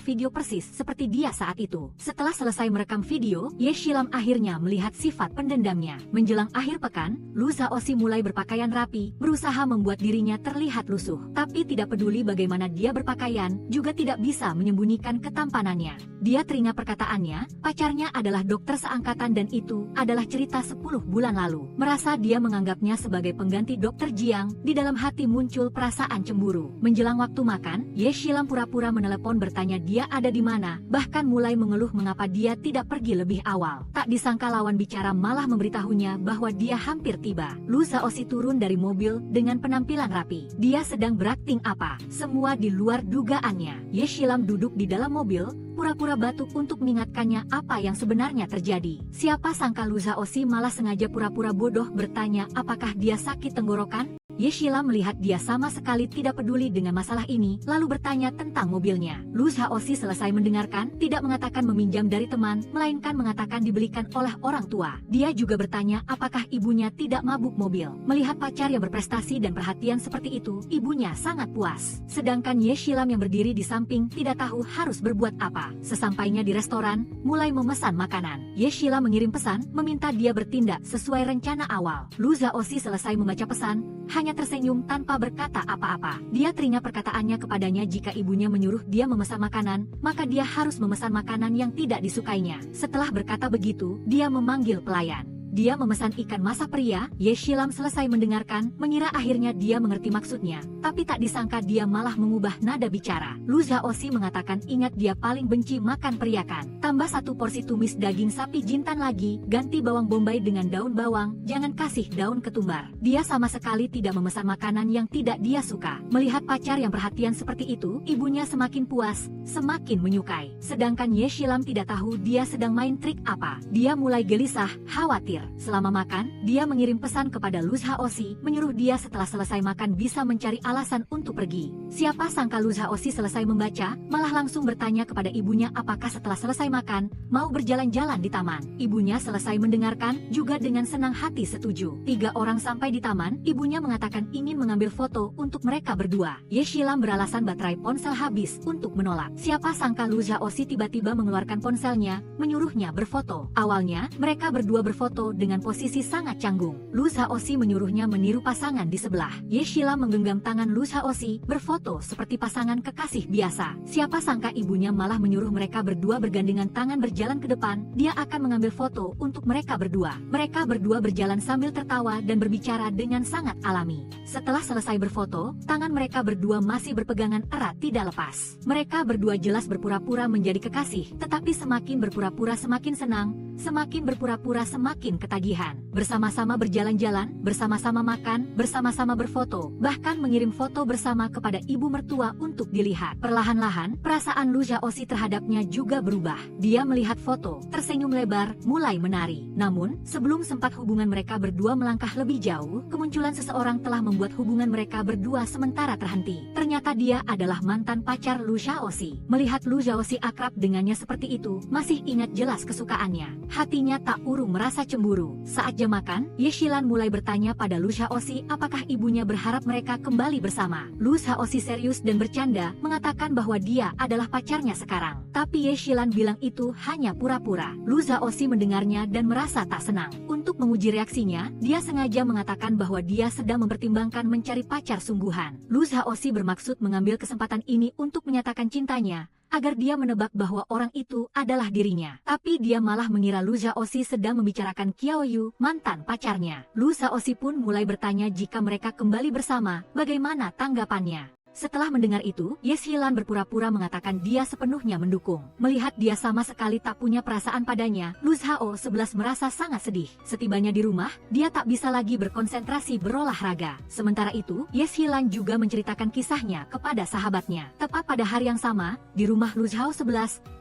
video persis seperti dia saat itu. Setelah selesai merekam video, Ye Shilam akhirnya melihat sifat pendendamnya. Menjelang akhir pekan, Lu Zhaoxi mulai berpakaian rapi, berusaha membuat dirinya terlihat lusuh. Tapi tidak peduli bagaimana dia berpakaian, juga tidak bisa menyembunyikan ketampanannya. Dia teringat perkataannya, pacarnya adalah dokter seangkatan dan itu adalah cerita 10 bulan lalu. Merasa dia menganggapnya sebagai pengganti dokter Jiang, di dalam hati muncul perasaan cemburu. Menjelang waktu makan, Ye Shilam pura-pura menelepon bertanya dia ada di mana, bahkan mulai mengeluh mengapa dia tidak pergi lebih awal. Tak disangka lawan bicara malah memberitahunya bahwa dia hampir tiba. Lu Zhaoxi turun dari mobil dengan penampilan rapi. Dia sedang berakting apa? Semua di luar dugaannya. Ye Shilam duduk di dalam mobil, pura-pura batuk untuk mengingatkannya apa yang sebenarnya terjadi. Siapa sangka Lu Zhaoxi malah sengaja pura-pura bodoh bertanya apakah dia sakit tenggorokan? Ye Shilam melihat dia sama sekali tidak peduli dengan masalah ini, lalu bertanya tentang mobilnya. Lu Zhaoxi selesai mendengarkan, tidak mengatakan meminjam dari teman, melainkan mengatakan dibelikan oleh orang tua. Dia juga bertanya apakah ibunya tidak mabuk mobil. Melihat pacar yang berprestasi dan perhatian seperti itu, ibunya sangat puas. Sedangkan Ye Shilam yang berdiri di samping tidak tahu harus berbuat apa. Sesampainya di restoran, mulai memesan makanan. Ye Shilam mengirim pesan, meminta dia bertindak sesuai rencana awal. Lu Zhaoxi selesai membaca pesan, hanya tersenyum tanpa berkata apa-apa. Dia teringat perkataannya kepadanya jika ibunya menyuruh dia memesan makanan, maka dia harus memesan makanan yang tidak disukainya. Setelah berkata begitu, dia memanggil pelayan. Dia memesan ikan masak pria. Ye Shilam selesai mendengarkan, mengira akhirnya dia mengerti maksudnya, tapi tak disangka dia malah mengubah nada bicara. Lu Zhaoxi mengatakan ingat dia paling benci makan periakan. Tambah 1 porsi tumis daging sapi jintan lagi, ganti bawang bombay dengan daun bawang, jangan kasih daun ketumbar. Dia sama sekali tidak memesan makanan yang tidak dia suka. Melihat pacar yang perhatian seperti itu, ibunya semakin puas, semakin menyukai. Sedangkan Ye Shilam tidak tahu dia sedang main trik apa. Dia mulai gelisah, khawatir. Selama makan, dia mengirim pesan kepada Lu Zhaoxi, menyuruh dia setelah selesai makan bisa mencari alasan untuk pergi. Siapa sangka Lu Zhaoxi selesai membaca, malah langsung bertanya kepada ibunya apakah setelah selesai makan, mau berjalan-jalan di taman. Ibunya selesai mendengarkan, juga dengan senang hati setuju. 3 orang sampai di taman, ibunya mengatakan ingin mengambil foto untuk mereka berdua. Ye Shilam beralasan baterai ponsel habis untuk menolak. Siapa sangka Lu Zhaoxi tiba-tiba mengeluarkan ponselnya, menyuruhnya berfoto. Awalnya, mereka berdua berfoto dengan posisi sangat canggung. Lu Zhaoxi menyuruhnya meniru pasangan di sebelah. Ye Shilam menggenggam tangan Lu Zhaoxi, berfoto seperti pasangan kekasih biasa. Siapa sangka ibunya malah menyuruh mereka berdua bergandengan tangan berjalan ke depan, dia akan mengambil foto untuk mereka berdua. Mereka berdua berjalan sambil tertawa dan berbicara dengan sangat alami. Setelah selesai berfoto, tangan mereka berdua masih berpegangan erat tidak lepas. Mereka berdua jelas berpura-pura menjadi kekasih, tetapi semakin berpura-pura semakin senang, semakin berpura-pura semakin ketagihan. Bersama-sama berjalan-jalan, bersama-sama makan, bersama-sama berfoto, bahkan mengirim foto bersama kepada ibu mertua untuk dilihat. Perlahan-lahan, perasaan Lu Zhaoxi terhadapnya juga berubah. Dia melihat foto, tersenyum lebar, mulai menari. Namun, sebelum sempat hubungan mereka berdua melangkah lebih jauh, kemunculan seseorang telah membuat hubungan mereka berdua sementara terhenti. Ternyata dia adalah mantan pacar Lu Zhaoxi. Melihat Lu Zhaoxi akrab dengannya seperti itu, masih ingat jelas kesukaannya. hatinya tak urung merasa cemburu. Saat jam makan, Ye Shilan mulai bertanya pada Lu Shaoxi apakah ibunya berharap mereka kembali bersama. Lu Shaoxi serius dan bercanda, mengatakan bahwa dia adalah pacarnya sekarang. Tapi Ye Shilan bilang itu hanya pura-pura. Lu Shaoxi mendengarnya dan merasa tak senang. Untuk menguji reaksinya, dia sengaja mengatakan bahwa dia sedang mempertimbangkan mencari pacar sungguhan. Lu Shaoxi bermaksud mengambil kesempatan ini untuk menyatakan cintanya, agar dia menebak bahwa orang itu adalah dirinya. Tapi dia malah mengira Lu Shaoxi sedang membicarakan Qiao Yu, mantan pacarnya. Lu Shaoxi pun mulai bertanya jika mereka kembali bersama, bagaimana tanggapannya. Setelah mendengar itu, Ye Shilan berpura-pura mengatakan dia sepenuhnya mendukung. Melihat dia sama sekali tak punya perasaan padanya, Lu Shaoxi merasa sangat sedih. Setibanya di rumah, dia tak bisa lagi berkonsentrasi berolahraga. Sementara itu, Ye Shilan juga menceritakan kisahnya kepada sahabatnya. Tepat pada hari yang sama, di rumah Lu Shaoxi,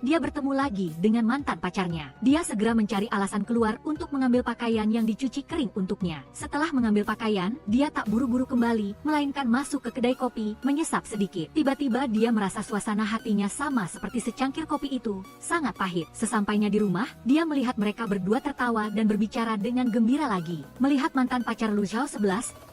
dia bertemu lagi dengan mantan pacarnya. Dia segera mencari alasan keluar untuk mengambil pakaian yang dicuci kering untuknya. Setelah mengambil pakaian, dia tak buru-buru kembali, melainkan masuk ke kedai kopi, menyesap sedikit. Tiba-tiba dia merasa suasana hatinya sama seperti secangkir kopi itu, sangat pahit. Sesampainya di rumah, dia melihat mereka berdua tertawa dan berbicara dengan gembira lagi. Melihat mantan pacar Lu Shaoxi,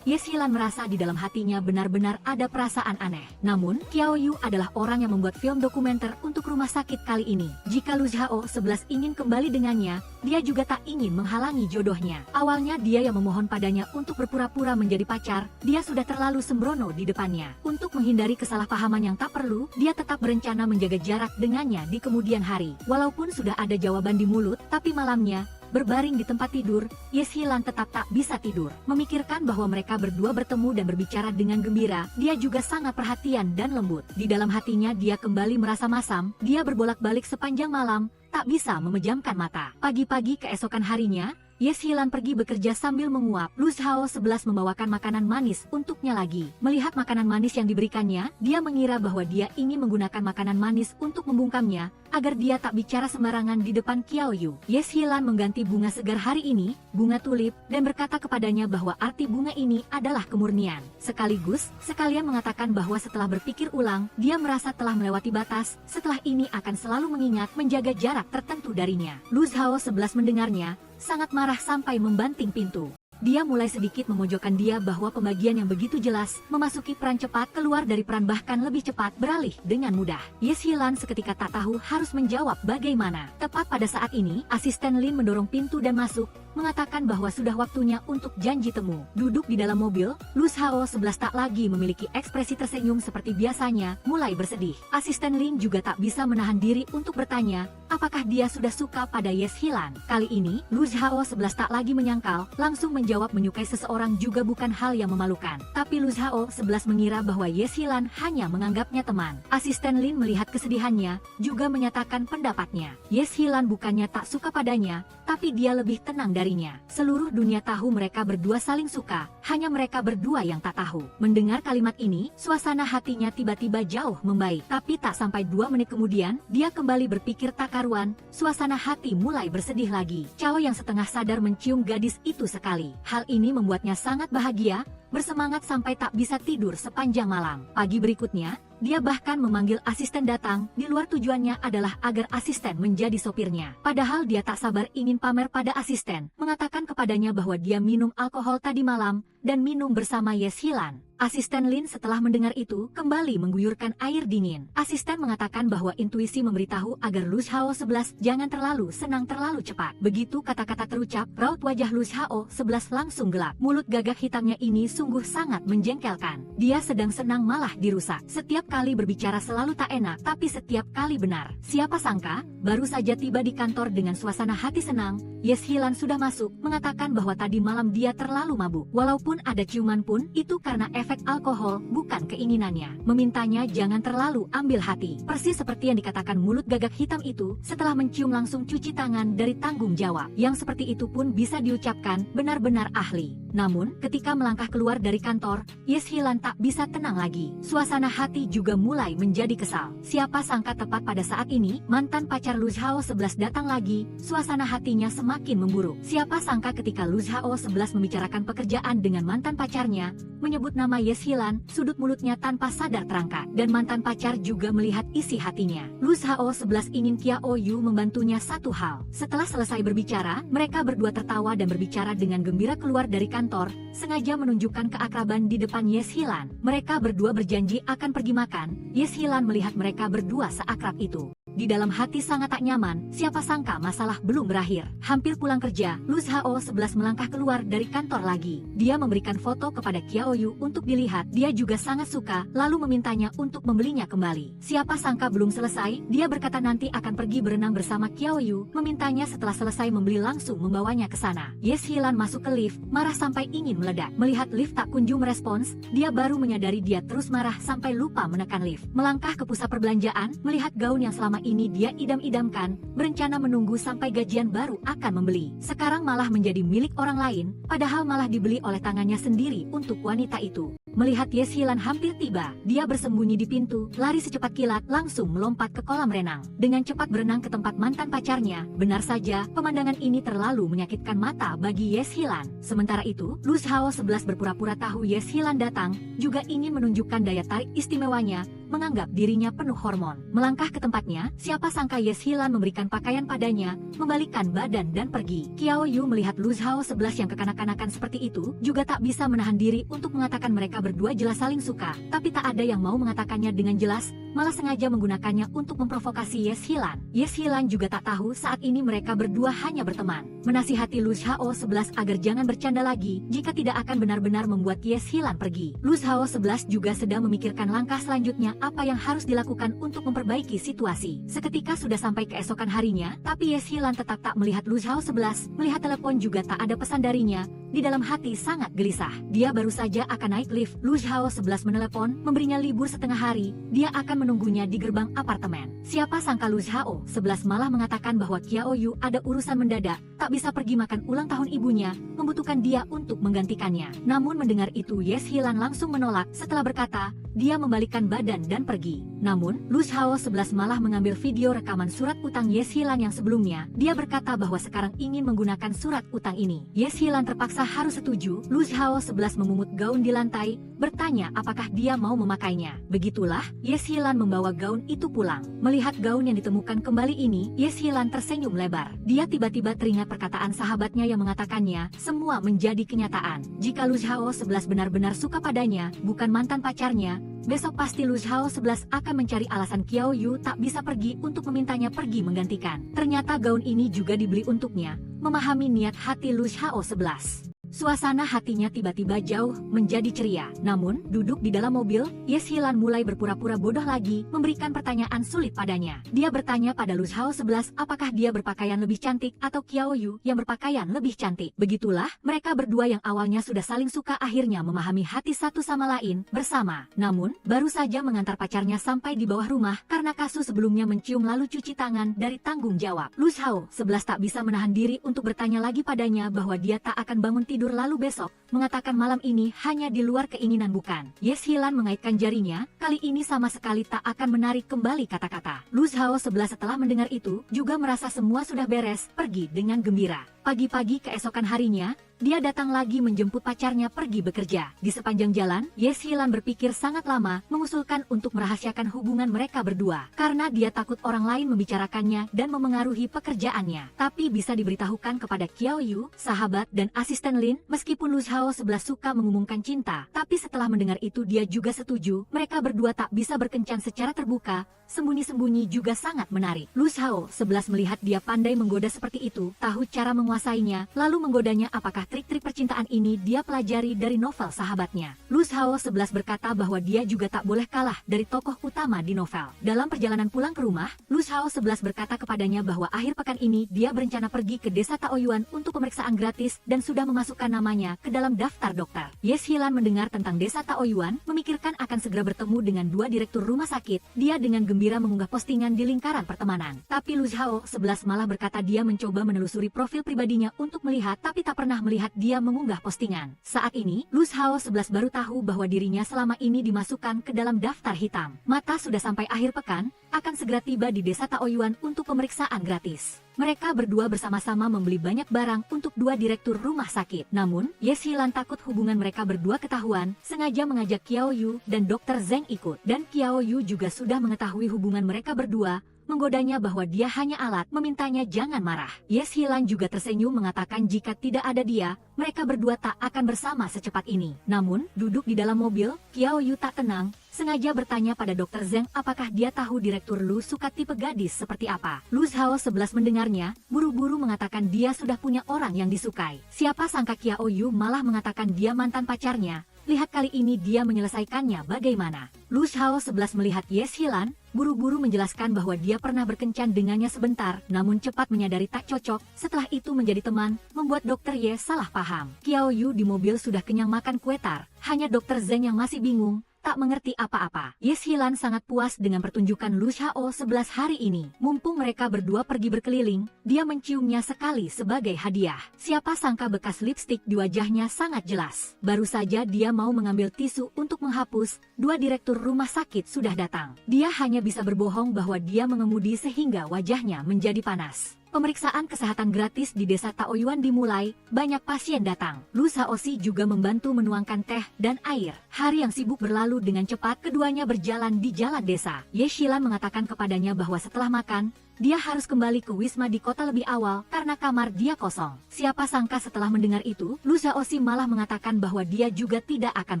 Ye Shilan merasa di dalam hatinya benar-benar ada perasaan aneh. Namun, Qiao Yu adalah orang yang membuat film dokumenter untuk rumah sakit kali ini. Jika Lu Shaoxi ingin kembali dengannya, dia juga tak ingin menghalangi jodohnya. Awalnya dia yang memohon padanya untuk berpura-pura menjadi pacar, dia sudah terlalu sembrono di depannya. Untuk menghindari kesalahpahaman yang tak perlu, dia tetap berencana menjaga jarak dengannya di kemudian hari. Walaupun sudah ada jawaban di mulut, tapi malamnya, berbaring di tempat tidur, Ye Shilan tetap tak bisa tidur. Memikirkan bahwa mereka berdua bertemu dan berbicara dengan gembira, dia juga sangat perhatian dan lembut. Di dalam hatinya dia kembali merasa masam, dia berbolak-balik sepanjang malam, tak bisa memejamkan mata. Pagi-pagi keesokan harinya, Ye Shilan pergi bekerja sambil menguap. Lu Shaoxi membawakan makanan manis untuknya lagi. Melihat makanan manis yang diberikannya, dia mengira bahwa dia ingin menggunakan makanan manis untuk membungkamnya, agar dia tak bicara sembarangan di depan Qiao Yu. Ye Shilan mengganti bunga segar hari ini, bunga tulip, dan berkata kepadanya bahwa arti bunga ini adalah kemurnian. Sekaligus, sekalian mengatakan bahwa setelah berpikir ulang, dia merasa telah melewati batas, setelah ini akan selalu mengingat menjaga jarak tertentu darinya. Lu Shaoxi mendengarnya, sangat marah sampai membanting pintu. Dia mulai sedikit memojokkan dia bahwa pembagian yang begitu jelas, memasuki peran cepat, keluar dari peran bahkan lebih cepat, beralih dengan mudah. Ye Shilan seketika tak tahu harus menjawab bagaimana. Tepat pada saat ini, asisten Lin mendorong pintu dan masuk, mengatakan bahwa sudah waktunya untuk janji temu. Duduk di dalam mobil, Lu Shaoxi tak lagi memiliki ekspresi tersenyum seperti biasanya, mulai bersedih. Asisten Lin juga tak bisa menahan diri untuk bertanya, apakah dia sudah suka pada Ye Shilan. Kali ini, Lu Shaoxi tak lagi menyangkal, langsung menjawab menyukai seseorang juga bukan hal yang memalukan. Tapi Lu Shaoxi mengira bahwa Ye Shilan hanya menganggapnya teman. Asisten Lin melihat kesedihannya, juga menyatakan pendapatnya. Ye Shilan bukannya tak suka padanya, tapi dia lebih tenang darinya. Seluruh dunia tahu mereka berdua saling suka, hanya mereka berdua yang tak tahu. Mendengar kalimat ini, suasana hatinya tiba-tiba jauh membaik. Tapi tak sampai 2 menit kemudian, dia kembali berpikir tak karuan, suasana hati mulai bersedih lagi. Cao yang setengah sadar mencium gadis itu sekali. Hal ini membuatnya sangat bahagia, bersemangat sampai tak bisa tidur sepanjang malam. Pagi berikutnya, dia bahkan memanggil asisten datang, di luar tujuannya adalah agar asisten menjadi sopirnya. Padahal dia tak sabar ingin pamer pada asisten, mengatakan kepadanya bahwa dia minum alkohol tadi malam, dan minum bersama Ye Shilan. Asisten Lin setelah mendengar itu, kembali mengguyurkan air dingin. Asisten mengatakan bahwa intuisi memberitahu agar Lu Shaoxi jangan terlalu senang terlalu cepat. Begitu kata-kata terucap, raut wajah Lu Shaoxi langsung gelap. Mulut gagak hitamnya ini sungguh sangat menjengkelkan. Dia sedang senang malah dirusak. Setiap kali berbicara selalu tak enak, tapi setiap kali benar. Siapa sangka, baru saja tiba di kantor dengan suasana hati senang, Ye Shilan sudah masuk, mengatakan bahwa tadi malam dia terlalu mabuk. Walaupun ada ciuman pun, itu karena efek alkohol, bukan keinginannya. Memintanya jangan terlalu ambil hati. Persis seperti yang dikatakan mulut gagak hitam itu, setelah mencium langsung cuci tangan dari tanggung jawab. Yang seperti itu pun bisa diucapkan, benar-benar ahli. Namun, ketika melangkah keluar dari kantor, Ye Shilan tak bisa tenang lagi. Suasana hati juga mulai menjadi kesal. Siapa sangka tepat pada saat ini, mantan pacar Lu Shaoxi datang lagi, suasana hatinya semakin memburuk. Siapa sangka ketika Lu Shaoxi membicarakan pekerjaan dengan mantan pacarnya, menyebut nama Ye Xilan, sudut mulutnya tanpa sadar terangkat. Dan mantan pacar juga melihat isi hatinya. Lu Shao 11 ingin Qiao Yu membantunya satu hal. Setelah selesai berbicara, mereka berdua tertawa dan berbicara dengan gembira keluar dari kantor, sengaja menunjukkan keakraban di depan Ye Xilan. Mereka berdua berjanji akan pergi makan. Ye Xilan melihat mereka berdua seakrab itu. Di dalam hati sangat tak nyaman, siapa sangka masalah belum berakhir. Hampir pulang kerja, Lu Shao 11 melangkah keluar dari kantor lagi. Dia memberikan foto kepada Qiao Yu untuk dilihat. Dia juga sangat suka, lalu memintanya untuk membelinya kembali. Siapa sangka belum selesai, dia berkata nanti akan pergi berenang bersama Qiao Yu, memintanya setelah selesai membeli langsung membawanya ke sana. Ye Xilan masuk ke lift, marah sampai ingin meledak. Melihat lift tak kunjung merespons, dia baru menyadari dia terus marah sampai lupa menekan lift. Melangkah ke pusat perbelanjaan, melihat gaun yang selama ini dia idam-idamkan, berencana menunggu sampai gajian baru akan membeli. Sekarang malah menjadi milik orang lain, padahal malah dibeli oleh tangannya sendiri untuk wanita itu. Melihat Ye Xilan hampir tiba, dia bersembunyi di pintu, lari secepat kilat, langsung melompat ke kolam renang. Dengan cepat berenang ke tempat mantan pacarnya, benar saja, pemandangan ini terlalu menyakitkan mata bagi Ye Xilan. Sementara itu, Lu Shao 11 berpura-pura tahu Ye Xilan datang, juga ingin menunjukkan daya tarik istimewanya, menganggap dirinya penuh hormon. Melangkah ke tempatnya, siapa sangka Ye Xilan memberikan pakaian padanya, membalikkan badan dan pergi. Qiao Yu melihat Lu Shao 11 yang kekanak-kanakan seperti itu, juga tak bisa menahan diri untuk mengatakan mereka berdua jelas saling suka, tapi tak ada yang mau mengatakannya dengan jelas, malah sengaja menggunakannya untuk memprovokasi Ye Xilan. Ye Xilan juga tak tahu saat ini mereka berdua hanya berteman. Menasihati Lu Shao 11 agar jangan bercanda lagi, jika tidak akan benar-benar membuat Ye Xilan pergi. Lu Shao 11 juga sedang memikirkan langkah selanjutnya apa yang harus dilakukan untuk memperbaiki situasi. Seketika sudah sampai keesokan harinya, tapi Ye Xilan tetap tak melihat Lu Shao 11, melihat telepon juga tak ada pesan darinya. Di dalam hati sangat gelisah. Dia baru saja akan naik lift. Lu Shao 11 menelepon, memberinya libur setengah hari. Dia akan menunggunya di gerbang apartemen. Siapa sangka Lu Shao 11 malah mengatakan bahwa Qiao Yu ada urusan mendadak, tak bisa pergi makan ulang tahun ibunya, membutuhkan dia untuk menggantikannya. Namun mendengar itu Ye Xilan langsung menolak setelah berkata, dia membalikkan badan dan pergi. Namun, Lu Shao 11 malah mengambil video rekaman surat utang Ye Xilan yang sebelumnya. Dia berkata bahwa sekarang ingin menggunakan surat utang ini. Ye Xilan terpaksa harus setuju. Lu Shao 11 memungut gaun di lantai, bertanya apakah dia mau memakainya. Begitulah, Ye Xilan membawa gaun itu pulang. Melihat gaun yang ditemukan kembali ini, Ye Xilan tersenyum lebar. Dia tiba-tiba teringat perkataan sahabatnya yang mengatakannya, semua menjadi kenyataan. Jika Lu Shao 11 benar-benar suka padanya, bukan mantan pacarnya, besok pasti Lu Shao 11 akan mencari alasan Qiao Yu tak bisa pergi untuk memintanya pergi menggantikan. Ternyata gaun ini juga dibeli untuknya, memahami niat hati Lu Shao 11. Suasana hatinya tiba-tiba jauh menjadi ceria. Namun, duduk di dalam mobil, Ye Xilan mulai berpura-pura bodoh lagi, memberikan pertanyaan sulit padanya. Dia bertanya pada Lu Shao 11 apakah dia berpakaian lebih cantik atau Qiao Yu yang berpakaian lebih cantik. Begitulah, mereka berdua yang awalnya sudah saling suka akhirnya memahami hati satu sama lain bersama. Namun, baru saja mengantar pacarnya sampai di bawah rumah karena kasus sebelumnya mencium lalu cuci tangan dari tanggung jawab. Lu Shao 11 tak bisa menahan diri untuk bertanya lagi padanya bahwa dia tak akan bangun tidur lalu besok, mengatakan malam ini hanya di luar keinginan bukan. Ye Xilan mengaitkan jarinya, kali ini sama sekali tak akan menarik kembali kata-kata. Lu Shao 11 setelah mendengar itu, juga merasa semua sudah beres, pergi dengan gembira. Pagi-pagi keesokan harinya, dia datang lagi menjemput pacarnya pergi bekerja. Di sepanjang jalan, Ye Xilan berpikir sangat lama, mengusulkan untuk merahasiakan hubungan mereka berdua. Karena dia takut orang lain membicarakannya dan memengaruhi pekerjaannya. Tapi bisa diberitahukan kepada Qiao Yu, sahabat dan asisten Lin, meskipun Lu Shao 11 suka mengumumkan cinta. Tapi setelah mendengar itu dia juga setuju, mereka berdua tak bisa berkencan secara terbuka, sembunyi-sembunyi juga sangat menarik. Lu Shao 11 melihat dia pandai menggoda seperti itu, tahu cara menguasainya, lalu menggodanya. Apakah trik-trik percintaan ini dia pelajari dari novel sahabatnya? Lu Shao 11 berkata bahwa dia juga tak boleh kalah dari tokoh utama di novel. Dalam perjalanan pulang ke rumah, Lu Shao 11 berkata kepadanya bahwa akhir pekan ini dia berencana pergi ke desa Taoyuan untuk pemeriksaan gratis dan sudah memasukkan namanya ke dalam daftar dokter. Ye Xilan mendengar tentang desa Taoyuan, memikirkan akan segera bertemu dengan dua direktur rumah sakit. Dia dengan gembira mengunggah postingan di lingkaran pertemanan. Tapi Lu Shao 11 malah berkata dia mencoba menelusuri profil pribadi pribadinya untuk melihat tapi tak pernah melihat dia mengunggah postingan. Saat ini, Lu Hao 11 baru tahu bahwa dirinya selama ini dimasukkan ke dalam daftar hitam. Mata sudah sampai akhir pekan, akan segera tiba di desa Taoyuan untuk pemeriksaan gratis. Mereka berdua bersama-sama membeli banyak barang untuk dua direktur rumah sakit. Namun, Ye Shilan takut hubungan mereka berdua ketahuan, sengaja mengajak Qiao Yu dan Dr. Zeng ikut. Dan Qiao Yu juga sudah mengetahui hubungan mereka berdua, menggodanya bahwa dia hanya alat, memintanya jangan marah. Ye Shilan juga tersenyum mengatakan jika tidak ada dia, mereka berdua tak akan bersama secepat ini. Namun, duduk di dalam mobil, Qiao Yu tak tenang, sengaja bertanya pada Dr. Zeng apakah dia tahu Direktur Lu suka tipe gadis seperti apa. Lu Hao 11 mendengarnya, buru-buru mengatakan dia sudah punya orang yang disukai. Siapa sangka Qiao Yu malah mengatakan dia mantan pacarnya. Lihat kali ini dia menyelesaikannya bagaimana. Lu Hao 11 melihat Ye Shilan, buru-buru menjelaskan bahwa dia pernah berkencan dengannya sebentar, namun cepat menyadari tak cocok. Setelah itu menjadi teman, membuat Dr. Ye salah paham. Qiao Yu di mobil sudah kenyang makan kue tar, hanya Dr. Zeng yang masih bingung, tak mengerti apa-apa. Ye Shilan sangat puas dengan pertunjukan Lu Hao 11 hari ini. Mumpung mereka berdua pergi berkeliling, dia menciumnya sekali sebagai hadiah. Siapa sangka bekas lipstik di wajahnya sangat jelas. Baru saja dia mau mengambil tisu untuk menghapus, dua direktur rumah sakit sudah datang. Dia hanya bisa berbohong bahwa dia mengemudi sehingga wajahnya menjadi panas. Pemeriksaan kesehatan gratis di desa Taoyuan dimulai, banyak pasien datang. Lu Shaoxi juga membantu menuangkan teh dan air. Hari yang sibuk berlalu dengan cepat, keduanya berjalan di jalan desa. Ye Shilan mengatakan kepadanya bahwa setelah makan, dia harus kembali ke Wisma di kota lebih awal karena kamar dia kosong. Siapa sangka setelah mendengar itu, Lu Shaoxi malah mengatakan bahwa dia juga tidak akan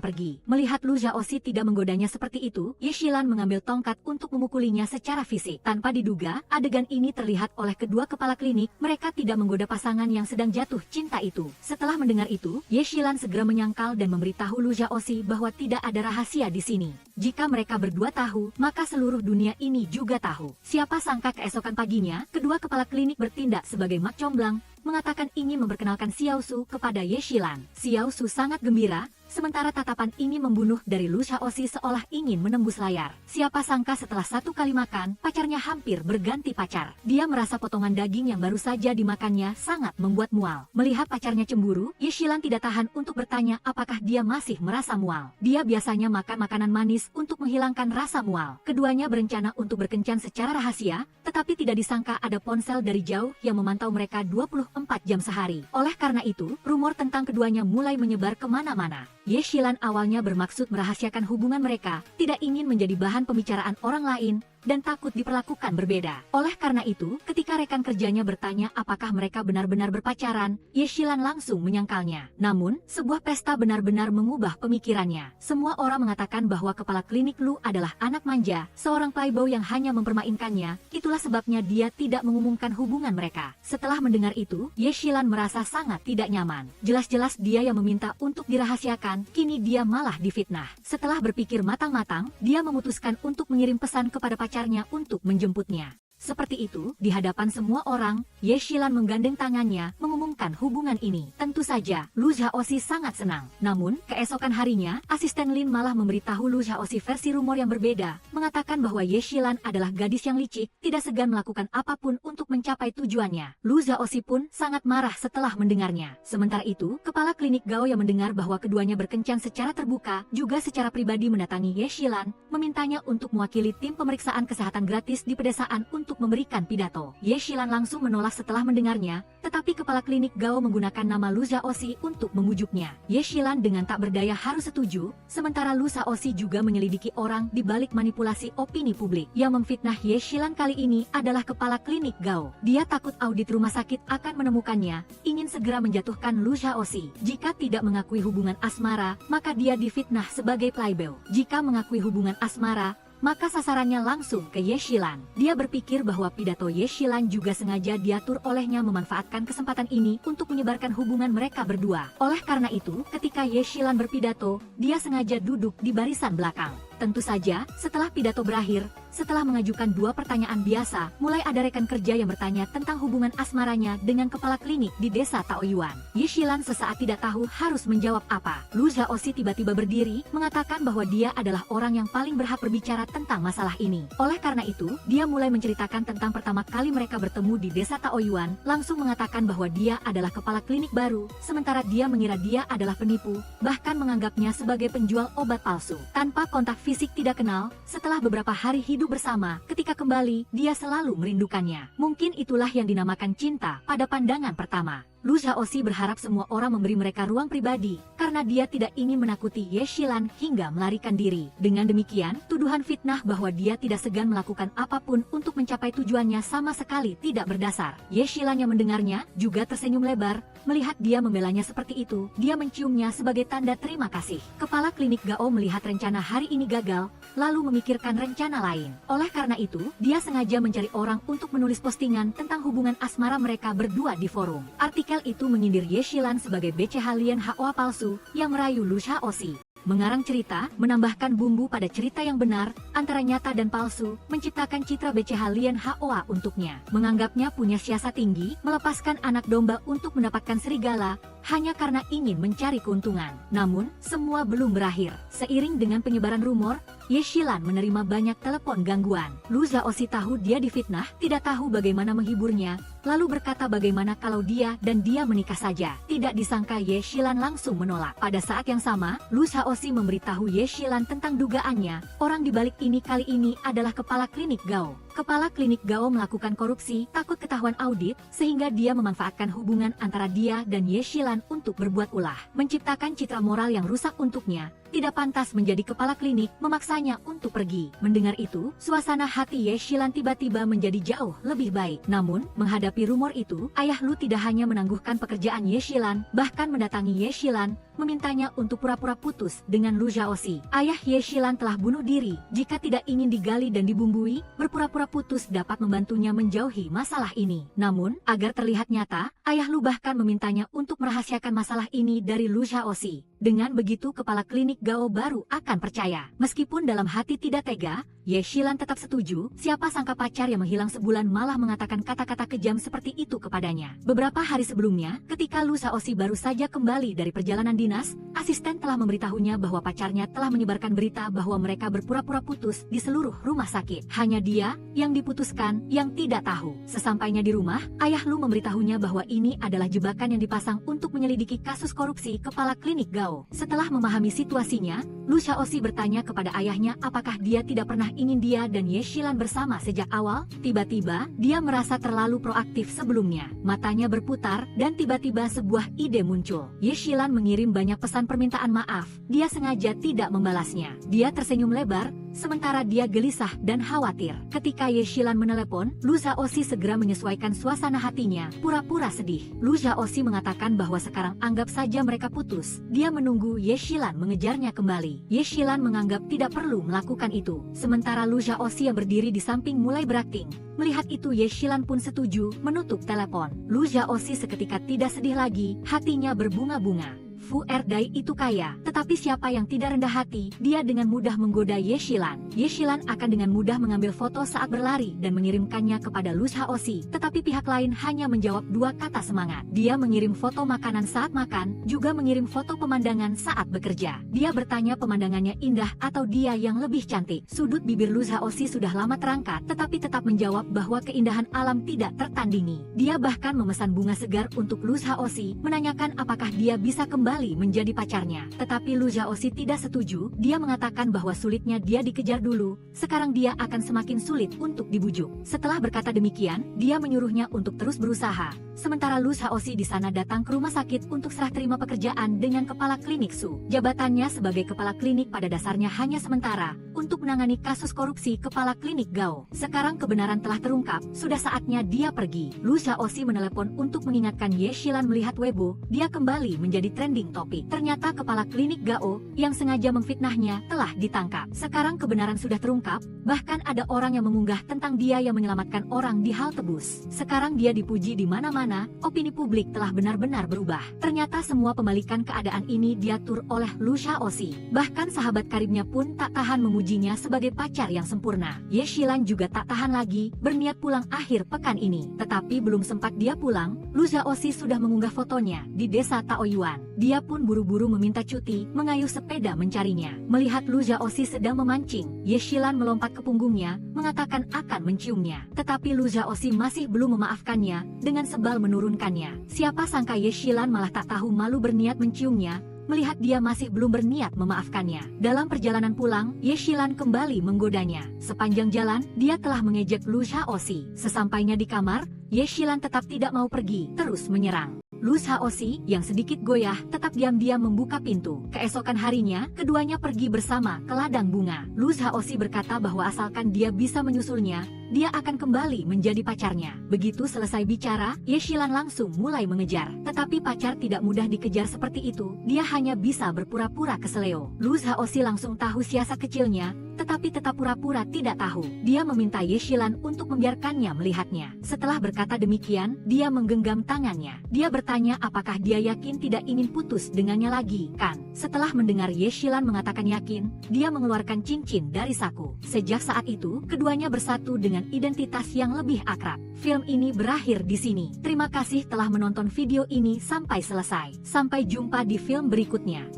pergi. Melihat Lu Shaoxi tidak menggodanya seperti itu, Ye Shilan mengambil tongkat untuk memukulinya secara fisik. Tanpa diduga, adegan ini terlihat oleh kedua kepala klinik, mereka tidak menggoda pasangan yang sedang jatuh cinta itu. Setelah mendengar itu, Ye Shilan segera menyangkal dan memberitahu Lu Shaoxi bahwa tidak ada rahasia di sini. Jika mereka berdua tahu, maka seluruh dunia ini juga tahu. Siapa sangka keesokan paginya, kedua kepala klinik bertindak sebagai mak comblang, mengatakan ingin memperkenalkan Xiao Su kepada Ye Shilan. Xiao Su sangat gembira, sementara tatapan ingin membunuh dari Lu Shaoxi seolah ingin menembus layar. Siapa sangka setelah satu kali makan, pacarnya hampir berganti pacar. Dia merasa potongan daging yang baru saja dimakannya sangat membuat mual. Melihat pacarnya cemburu, Ye Shilan tidak tahan untuk bertanya apakah dia masih merasa mual. Dia biasanya makan makanan manis untuk menghilangkan rasa mual. Keduanya berencana untuk berkencan secara rahasia, tetapi tidak disangka ada ponsel dari jauh yang memantau mereka 24 jam sehari. Oleh karena itu, rumor tentang keduanya mulai menyebar kemana-mana. Ye Shilan awalnya bermaksud merahasiakan hubungan mereka, tidak ingin menjadi bahan pembicaraan orang lain, dan takut diperlakukan berbeda. Oleh karena itu, ketika rekan kerjanya bertanya apakah mereka benar-benar berpacaran, Ye Shilan langsung menyangkalnya. Namun, sebuah pesta benar-benar mengubah pemikirannya. Semua orang mengatakan bahwa kepala klinik Lu adalah anak manja, seorang playboy yang hanya mempermainkannya, itulah sebabnya dia tidak mengumumkan hubungan mereka. Setelah mendengar itu, Ye Shilan merasa sangat tidak nyaman. Jelas-jelas dia yang meminta untuk dirahasiakan, kini dia malah difitnah. Setelah berpikir matang-matang, dia memutuskan untuk mengirim pesan kepada pacarnya untuk menjemputnya. Seperti itu, di hadapan semua orang, Ye Shilan menggandeng tangannya, mengumumkan hubungan ini. Tentu saja, Lu Shaoxi sangat senang. Namun, keesokan harinya, asisten Lin malah memberitahu Lu Shaoxi versi rumor yang berbeda, mengatakan bahwa Ye Shilan adalah gadis yang licik, tidak segan melakukan apapun untuk mencapai tujuannya. Lu Shaoxi pun sangat marah setelah mendengarnya. Sementara itu, kepala klinik Gao yang mendengar bahwa keduanya berkencan secara terbuka, juga secara pribadi mendatangi Ye Shilan, memintanya untuk mewakili tim pemeriksaan kesehatan gratis di pedesaan untuk memberikan pidato. Ye Shilan langsung menolak setelah mendengarnya, tetapi kepala klinik Gao menggunakan nama Lu Shaoxi untuk memujuknya. Ye Shilan dengan tak berdaya harus setuju, sementara Lu Shaoxi juga menyelidiki orang di balik manipulasi opini publik. Yang memfitnah Ye Shilan kali ini adalah kepala klinik Gao. Dia takut audit rumah sakit akan menemukannya, ingin segera menjatuhkan Lu Shaoxi. Jika tidak mengakui hubungan asmara, maka dia difitnah sebagai playboy. Jika mengakui hubungan asmara, maka sasarannya langsung ke Ye Shilan. Dia berpikir bahwa pidato Ye Shilan juga sengaja diatur olehnya memanfaatkan kesempatan ini untuk menyebarkan hubungan mereka berdua. Oleh karena itu, ketika Ye Shilan berpidato, dia sengaja duduk di barisan belakang. Tentu saja, setelah pidato berakhir, setelah mengajukan 2 pertanyaan biasa, mulai ada rekan kerja yang bertanya tentang hubungan asmaranya dengan kepala klinik di desa Taoyuan. Ye Shilan sesaat tidak tahu harus menjawab apa. Lu Zhaoxi tiba-tiba berdiri, mengatakan bahwa dia adalah orang yang paling berhak berbicara tentang masalah ini. Oleh karena itu, dia mulai menceritakan tentang pertama kali mereka bertemu di desa Taoyuan, langsung mengatakan bahwa dia adalah kepala klinik baru, sementara dia mengira dia adalah penipu, bahkan menganggapnya sebagai penjual obat palsu. Tanpa kontak fisik tidak kenal, setelah beberapa hari hidup bersama, ketika kembali, dia selalu merindukannya. Mungkin itulah yang dinamakan cinta pada pandangan pertama. Lu Zhaoxi berharap semua orang memberi mereka ruang pribadi, karena dia tidak ingin menakuti Ye Shilan hingga melarikan diri. Dengan demikian, tuduhan fitnah bahwa dia tidak segan melakukan apapun untuk mencapai tujuannya sama sekali tidak berdasar. Ye Shilan yang mendengarnya, juga tersenyum lebar, melihat dia membelanya seperti itu, dia menciumnya sebagai tanda terima kasih. Kepala klinik Gao melihat rencana hari ini gagal, lalu memikirkan rencana lain. Oleh karena itu, dia sengaja mencari orang untuk menulis postingan tentang hubungan asmara mereka berdua di forum. Artikel itu menyindir Ye Shilan sebagai BCH Lian Hoa palsu yang merayu Lu Zhaoxi. Mengarang cerita, menambahkan bumbu pada cerita yang benar, antara nyata dan palsu, menciptakan citra BCH Lian Hoa untuknya. Menganggapnya punya siasat tinggi, melepaskan anak domba untuk mendapatkan serigala, hanya karena ingin mencari keuntungan. Namun, semua belum berakhir. Seiring dengan penyebaran rumor, Ye Shilan menerima banyak telepon gangguan. Lu Zhaoxi tahu dia difitnah, tidak tahu bagaimana menghiburnya, lalu berkata bagaimana kalau dia dan dia menikah saja. Tidak disangka Ye Shilan langsung menolak. Pada saat yang sama, Lu Zhaoxi memberitahu Ye Shilan tentang dugaannya, orang di balik ini kali ini adalah kepala klinik Gao. Kepala klinik Gao melakukan korupsi, takut ketahuan audit, sehingga dia memanfaatkan hubungan antara dia dan Ye Shilan untuk berbuat ulah, menciptakan citra moral yang rusak untuknya. Tidak pantas menjadi kepala klinik, memaksanya untuk pergi. Mendengar itu, suasana hati Ye Shilan tiba-tiba menjadi jauh lebih baik. Namun, menghadapi rumor itu, ayah Lu tidak hanya menangguhkan pekerjaan Ye Shilan, bahkan mendatangi Ye Shilan, memintanya untuk pura-pura putus dengan Lu Zhaoxi. Ayah Ye Shilan telah bunuh diri. Jika tidak ingin digali dan dibumbui, berpura-pura putus dapat membantunya menjauhi masalah ini. Namun, agar terlihat nyata, ayah Lu bahkan memintanya untuk merahasiakan masalah ini dari Lu Zhaoxi. Dengan begitu kepala klinik Gao baru akan percaya. Meskipun dalam hati tidak tega, Ye Shilan tetap setuju. Siapa sangka pacar yang menghilang sebulan malah mengatakan kata-kata kejam seperti itu kepadanya. Beberapa hari sebelumnya, ketika Lu Zhaoxi baru saja kembali dari perjalanan dinas, asisten telah memberitahunya bahwa pacarnya telah menyebarkan berita bahwa mereka berpura-pura putus di seluruh rumah sakit. Hanya dia yang diputuskan, yang tidak tahu. Sesampainya di rumah, ayah Lu memberitahunya bahwa ini adalah jebakan yang dipasang untuk menyelidiki kasus korupsi kepala klinik Gao. Setelah memahami situasinya, Lu Zhaoxi bertanya kepada ayahnya apakah dia tidak pernah ingin dia dan Ye Shilan bersama sejak awal. Tiba-tiba, dia merasa terlalu proaktif sebelumnya. Matanya berputar, dan tiba-tiba sebuah ide muncul. Ye Shilan mengirim banyak pesan permintaan maaf. Dia sengaja tidak membalasnya. Dia tersenyum lebar, sementara dia gelisah dan khawatir. Ketika Ye Shilan menelepon, Lu Zhaoxi segera menyesuaikan suasana hatinya, pura-pura sedih. Lu Zhaoxi mengatakan bahwa sekarang anggap saja mereka putus. Dia menunggu Ye Shilan mengejarnya kembali. Ye Shilan menganggap tidak perlu melakukan itu. Sementara Lu Zhaoxi yang berdiri di samping mulai berakting. Melihat itu Ye Shilan pun setuju menutup telepon. Lu Zhaoxi seketika tidak sedih lagi, hatinya berbunga-bunga. Fu Erdai itu kaya, tetapi siapa yang tidak rendah hati, dia dengan mudah menggoda Ye Shilan. Ye Shilan akan dengan mudah mengambil foto saat berlari dan mengirimkannya kepada Lu Zhaoxi, tetapi pihak lain hanya menjawab 2 kata semangat. Dia mengirim foto makanan saat makan, juga mengirim foto pemandangan saat bekerja. Dia bertanya pemandangannya indah atau dia yang lebih cantik. Sudut bibir Lu Zhaoxi sudah lama terangkat, tetapi tetap menjawab bahwa keindahan alam tidak tertandingi. Dia bahkan memesan bunga segar untuk Lu Zhaoxi, menanyakan apakah dia bisa kembali menjadi pacarnya. Tetapi Lu Zhaoxi tidak setuju. Dia mengatakan bahwa sulitnya dia dikejar dulu, sekarang dia akan semakin sulit untuk dibujuk. Setelah berkata demikian, dia menyuruhnya untuk terus berusaha. Sementara Lu Zhaoxi di sana datang ke rumah sakit untuk serah terima pekerjaan dengan kepala klinik Su. Jabatannya sebagai kepala klinik pada dasarnya hanya sementara, untuk menangani kasus korupsi kepala klinik Gao. Sekarang kebenaran telah terungkap, sudah saatnya dia pergi. Lu Zhaoxi menelepon untuk mengingatkan Ye Shilan melihat Weibo. Dia kembali menjadi trending trending topik. Ternyata kepala klinik Gao yang sengaja memfitnahnya telah ditangkap. Sekarang kebenaran sudah terungkap, bahkan ada orang yang mengunggah tentang dia yang menyelamatkan orang di halte bus. Sekarang dia dipuji di mana-mana, opini publik telah benar-benar berubah. Ternyata semua pembalikan keadaan ini diatur oleh Lu Shaoxi. Bahkan sahabat karibnya pun tak tahan memujinya sebagai pacar yang sempurna. Ye Shilan juga tak tahan lagi, berniat pulang akhir pekan ini. Tetapi belum sempat dia pulang, Lu Shaoxi sudah mengunggah fotonya di desa Taoyuan. Dia pun buru-buru meminta cuti, mengayuh sepeda mencarinya. Melihat Lu Shaoxi sedang memancing, Ye Shilan melompat ke punggungnya, mengatakan akan menciumnya. Tetapi Lu Shaoxi masih belum memaafkannya, dengan sebal menurunkannya. Siapa sangka Ye Shilan malah tak tahu malu berniat menciumnya, melihat dia masih belum berniat memaafkannya. Dalam perjalanan pulang, Ye Shilan kembali menggodanya. Sepanjang jalan, dia telah mengejek Lu Shaoxi. Sesampainya di kamar, Ye Shilan tetap tidak mau pergi, terus menyerang. Lu Shaoxi yang sedikit goyah tetap diam-diam membuka pintu. Keesokan harinya, keduanya pergi bersama ke ladang bunga. Lu Shaoxi berkata bahwa asalkan dia bisa menyusulnya, dia akan kembali menjadi pacarnya. Begitu selesai bicara, Ye Shilan langsung mulai mengejar. Tetapi pacar tidak mudah dikejar seperti itu, dia hanya bisa berpura-pura keseleo. Lu Shaoxi langsung tahu siasat kecilnya, tetapi tetap pura-pura tidak tahu. Dia meminta Ye Shilan untuk membiarkannya melihatnya. Setelah berkata demikian, dia menggenggam tangannya. Dia bertanya apakah dia yakin tidak ingin putus dengannya lagi, kan? Setelah mendengar Ye Shilan mengatakan yakin, dia mengeluarkan cincin dari saku. Sejak saat itu, keduanya bersatu dengan identitas yang lebih akrab. Film ini berakhir di sini. Terima kasih telah menonton video ini sampai selesai. Sampai jumpa di film berikutnya.